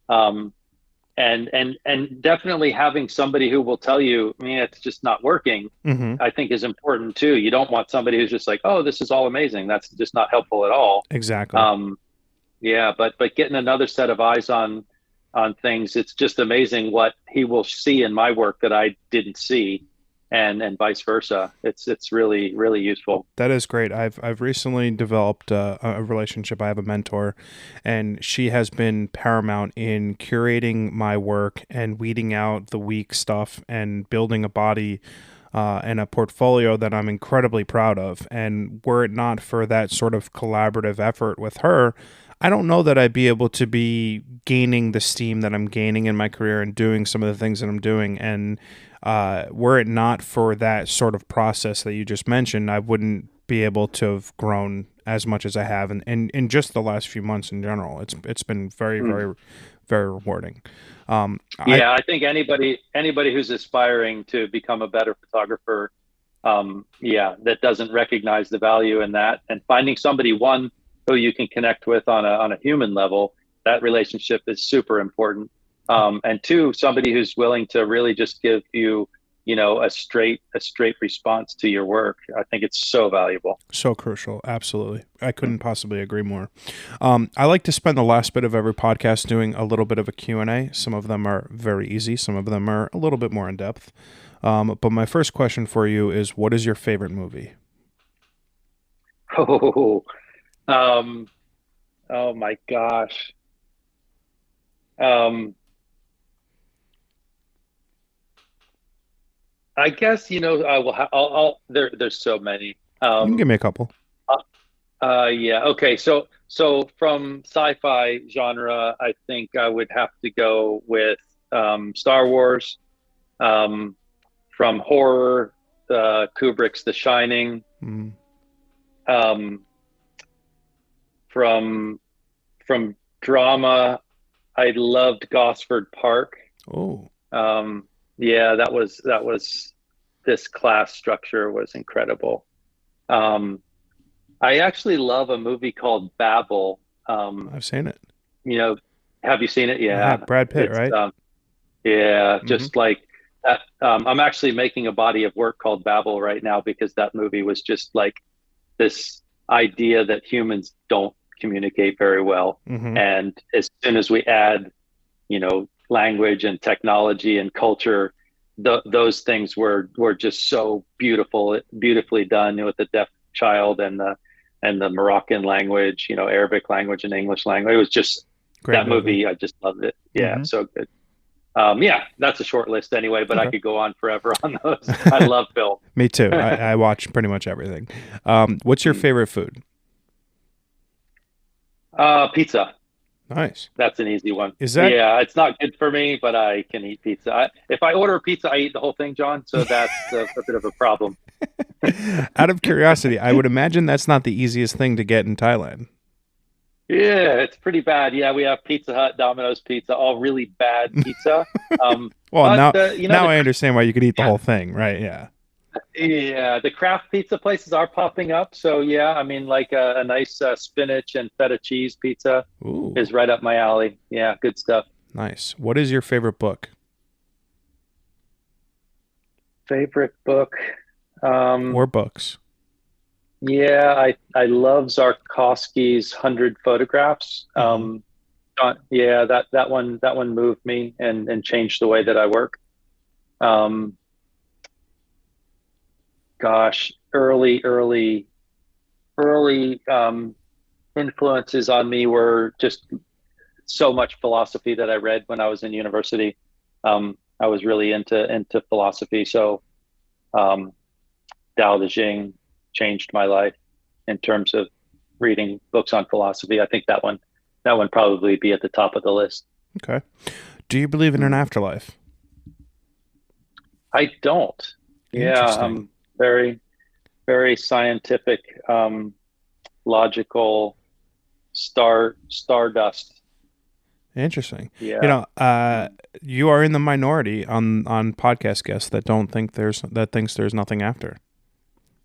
um, and definitely having somebody who will tell you, man, it's just not working, Hmm. I think is important too. You don't want somebody who's just like, oh, this is all amazing. That's just not helpful at all. Exactly. Um, yeah, but getting another set of eyes on things, it's just amazing what he will see in my work that I didn't see, and vice versa. It's really really useful. That is great. I've recently developed a relationship. I have a mentor, and she has been paramount in curating my work and weeding out the weak stuff and building a body and a portfolio that I'm incredibly proud of. And were it not for that sort of collaborative effort with her, I don't know that I'd be able to be gaining the steam that I'm gaining in my career and doing some of the things that I'm doing. And were it not for that sort of process that you just mentioned, I wouldn't be able to have grown as much as I have in just the last few months in general. It's been very, Mm. very, very rewarding. I Yeah, I think anybody who's aspiring to become a better photographer, yeah, that doesn't recognize the value in that, and finding somebody, one, who you can connect with on a human level, that relationship is super important. And two, somebody who's willing to really just give you, a straight response to your work. I think it's so valuable. So crucial. Absolutely. I couldn't possibly agree more. I like to spend the last bit of every podcast doing a little bit of a Q&A. Some of them are very easy. Some of them are a little bit more in depth. But my first question for you is, what is your favorite movie? Oh, um, oh my gosh. Um, I guess I will. There's so many. You can give me a couple. Uh, yeah. Okay. So from sci-fi genre, I think I would have to go with Star Wars. Um, from horror, Kubrick's The Shining. Mm. Um, from from drama, I loved Gosford Park. Oh, Yeah, that was this class structure was incredible. Um, I actually love a movie called Babel. Um, I've seen it. you know, have you seen it? I Yeah, have Brad Pitt, it's right? yeah, Hmm. just like that. I'm actually making a body of work called Babel right now because that movie was just like this idea that humans don't communicate very well, Hmm. and as soon as we add, language and technology and culture, those things were just so beautifully done with the deaf child and the Moroccan language, Arabic language and English language. It was just Great that movie. movie. I just loved it. Yeah, Hmm. so good. Yeah, that's a short list anyway, but I Okay. could go on forever on those. I love film. Me too. I watch pretty much everything. What's your Mm. favorite food? Pizza. Nice. That's an easy one. Is that Yeah, it's not good for me, but I can eat pizza. If I order a pizza, I eat the whole thing, John. So that's a bit of a problem. out of curiosity? I would imagine that's not the easiest thing to get in Thailand. Yeah, it's pretty bad. Yeah, we have Pizza Hut, Domino's Pizza, all really bad pizza. Um, Well, but now I understand why you could eat the whole thing, right? Yeah. yeah, the craft pizza places are popping up. So yeah, I mean, like a nice spinach and feta cheese pizza Ooh, is right up my alley. Yeah, good stuff. nice. What is your favorite book Favorite book? Um, or books? yeah, I love Zarkovsky's 100 Photographs. Hmm. Yeah, that one moved me and changed the way that I work. Um, gosh, early influences on me were just so much philosophy that I read when I was in university. I was really into philosophy, so um, Tao Te Ching changed my life in terms of reading books on philosophy. I think that one that one probably be at the top of the list. Okay. Do you believe in an Mhm. afterlife? I don't. Yeah, Interesting. I'm very, very scientific, logical, stardust. Interesting. You Yeah. know, Mm. you are in the minority on podcast guests that don't think that thinks there's nothing after.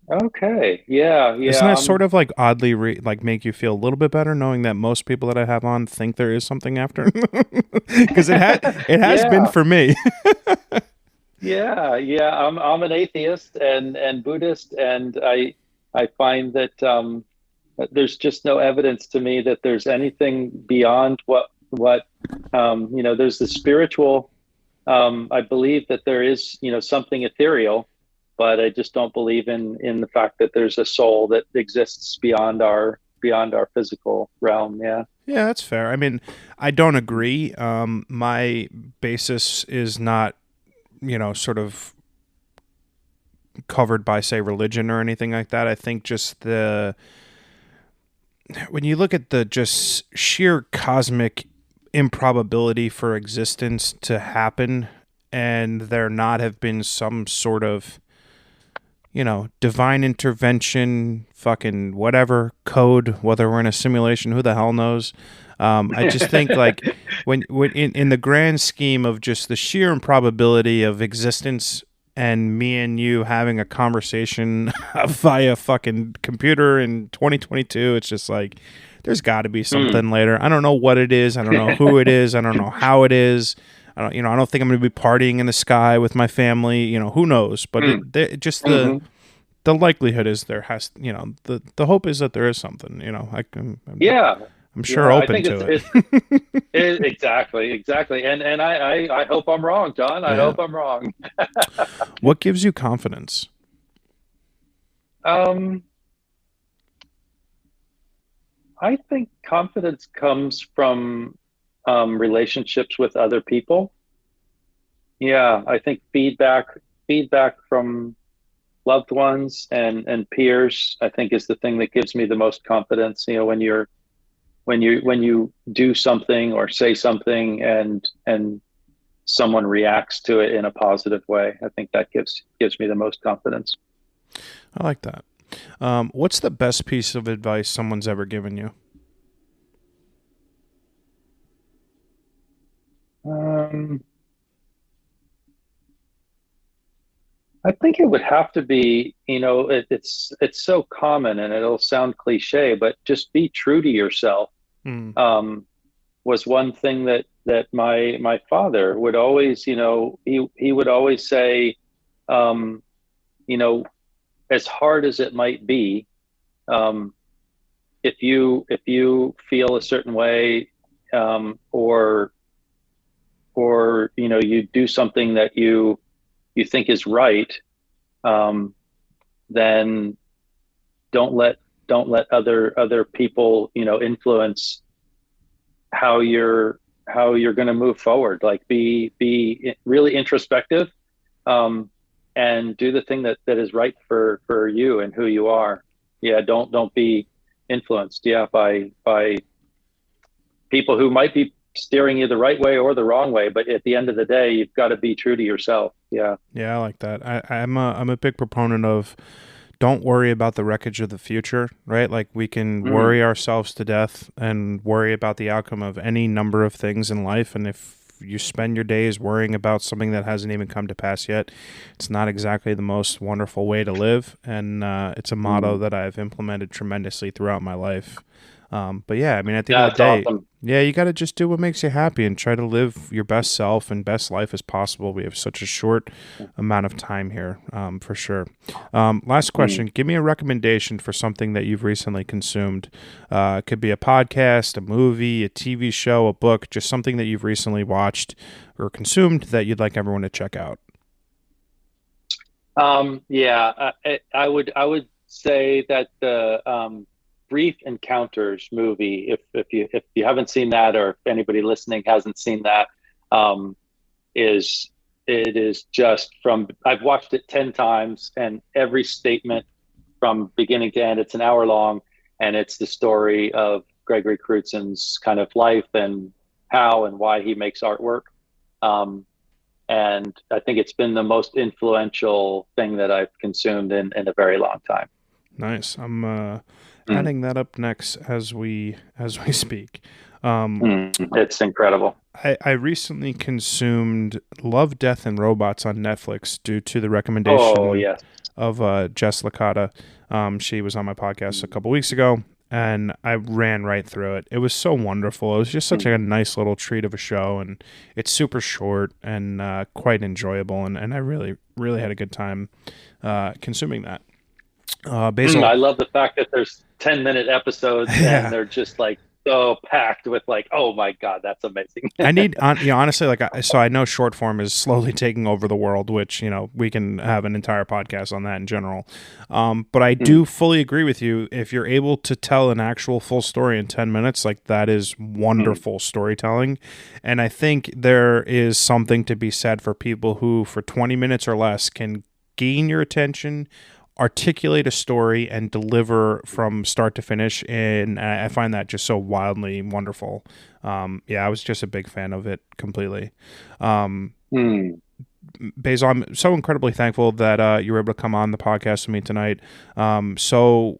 Okay. Yeah. Doesn't Yeah. that sort of like oddly like make you feel a little bit better knowing that most people that I have on think there is something after? Because it has been Yeah. for me. Yeah. Yeah. I'm an atheist and Buddhist, and I find that there's just no evidence to me that there's anything beyond what there's the spiritual. I believe that there is, something ethereal, but I just don't believe in the fact that there's a soul that exists beyond our physical realm. Yeah. Yeah, that's fair. I mean, I don't agree. My basis is not, sort of covered by, say, religion or anything like that. I think just when you look at the just sheer cosmic improbability for existence to happen and there not have been some sort of, divine intervention, fucking whatever code, whether we're in a simulation, who the hell knows? I just think like when in the grand scheme of just the sheer improbability of existence and me and you having a conversation via fucking computer in 2022, it's just like there's got to be Hmm. something later. I don't know what it is. I don't know who it is. I don't know how it is. I don't think I'm going to be partying in the sky with my family. Who knows? But Hmm. just the Hmm. the likelihood is there has, the hope is that there is something. Yeah. I'm sure Yeah. I open think to it's it. exactly, exactly. And I hope I'm wrong, John. I Yeah. hope I'm wrong. What gives you confidence? Um, I think confidence comes from relationships with other people. Yeah, I think feedback from loved ones and peers, I think, is the thing that gives me the most confidence. When you do something or say something and someone reacts to it in a positive way, I think that gives me the most confidence. I like that. What's the best piece of advice someone's ever given you? Um, I think it would have to be, it's so common and it'll sound cliche, but just be true to yourself. Hmm. Um, was one thing that my father would always, he would always say, um, you know, as hard as it might be, um, if you feel a certain way, or you do something that you think is right, um, then don't let don't let other people influence how you're going to move forward. Like be really introspective, um, and do the thing that is right for you and who you are. Yeah, don't be influenced, yeah, by people who might be steering you the right way or the wrong way, but at the end of the day, you've got to be true to yourself. Yeah. Yeah, I like that. I'm a big proponent of don't worry about the wreckage of the future, right? Like we can Mm, worry ourselves to death and worry about the outcome of any number of things in life. And if you spend your days worrying about something that hasn't even come to pass yet, it's not exactly the most wonderful way to live. And it's a motto mm. that I've implemented tremendously throughout my life. But yeah, I mean, at the end of the That's day, awesome. yeah, you got to just do what makes you happy and try to live your best self and best life as possible. We have such a short amount of time here, for sure. Last Mm. question. Give me a recommendation for something that you've recently consumed. It could be a podcast, a movie, a TV show, a book, just something that you've recently watched or consumed that you'd like everyone to check out. Yeah, I would say that the Brief Encounters movie, if you haven't seen that, or if anybody listening hasn't seen that, um, is it is just from I've watched it 10 times, and every statement from beginning to end, it's an hour long, and it's the story of Gregory Crewdson's kind of life and how and why he makes artwork. And I think it's been the most influential thing that I've consumed in a very long time. Nice. I'm adding that up next as we speak. It's incredible. I recently consumed Love, Death, and Robots on Netflix due to the recommendation of Jess Licata. She was on my podcast a couple weeks ago, and I ran right through it. It was so wonderful. It was just such a nice little treat of a show, and it's super short and quite enjoyable, and I really, really had a good time consuming that. Basil, I love the fact that there's 10-minute episodes and they're just like so packed with like, oh my God, that's amazing. I need, honestly, like, so I know short form is slowly taking over the world, which, we can have an entire podcast on that in general. But I do fully agree with you. If you're able to tell an actual full story in 10 minutes, like, that is wonderful storytelling. And I think there is something to be said for people who, for 20 minutes or less, can gain your attention, articulate a story, and deliver from start to finish, and I find that just so wildly wonderful. I was just a big fan of it completely. Basil, I'm so incredibly thankful that you were able to come on the podcast with me tonight. So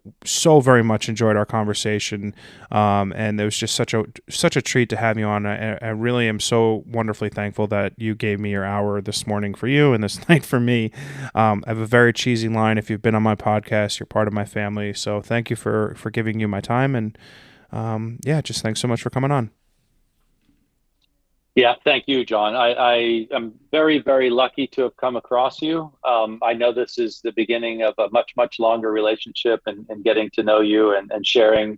very much enjoyed our conversation, and it was just such a treat to have you on. I really am so wonderfully thankful that you gave me your hour this morning for you and this night for me. I have a very cheesy line: if you've been on my podcast, you're part of my family. So thank you for giving you my time, and just thanks so much for coming on. Yeah, thank you, John. I am very, very lucky to have come across you. I know this is the beginning of a much, much longer relationship, and getting to know you and sharing.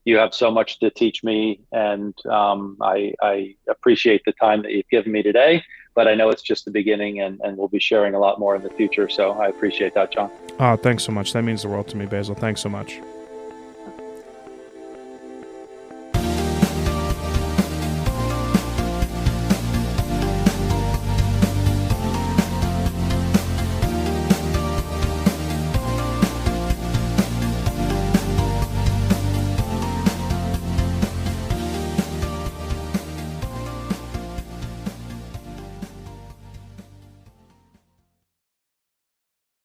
You have so much to teach me, and I appreciate the time that you've given me today, but I know it's just the beginning, and we'll be sharing a lot more in the future. So I appreciate that, John. Oh, thanks so much. That means the world to me, Basil. Thanks so much.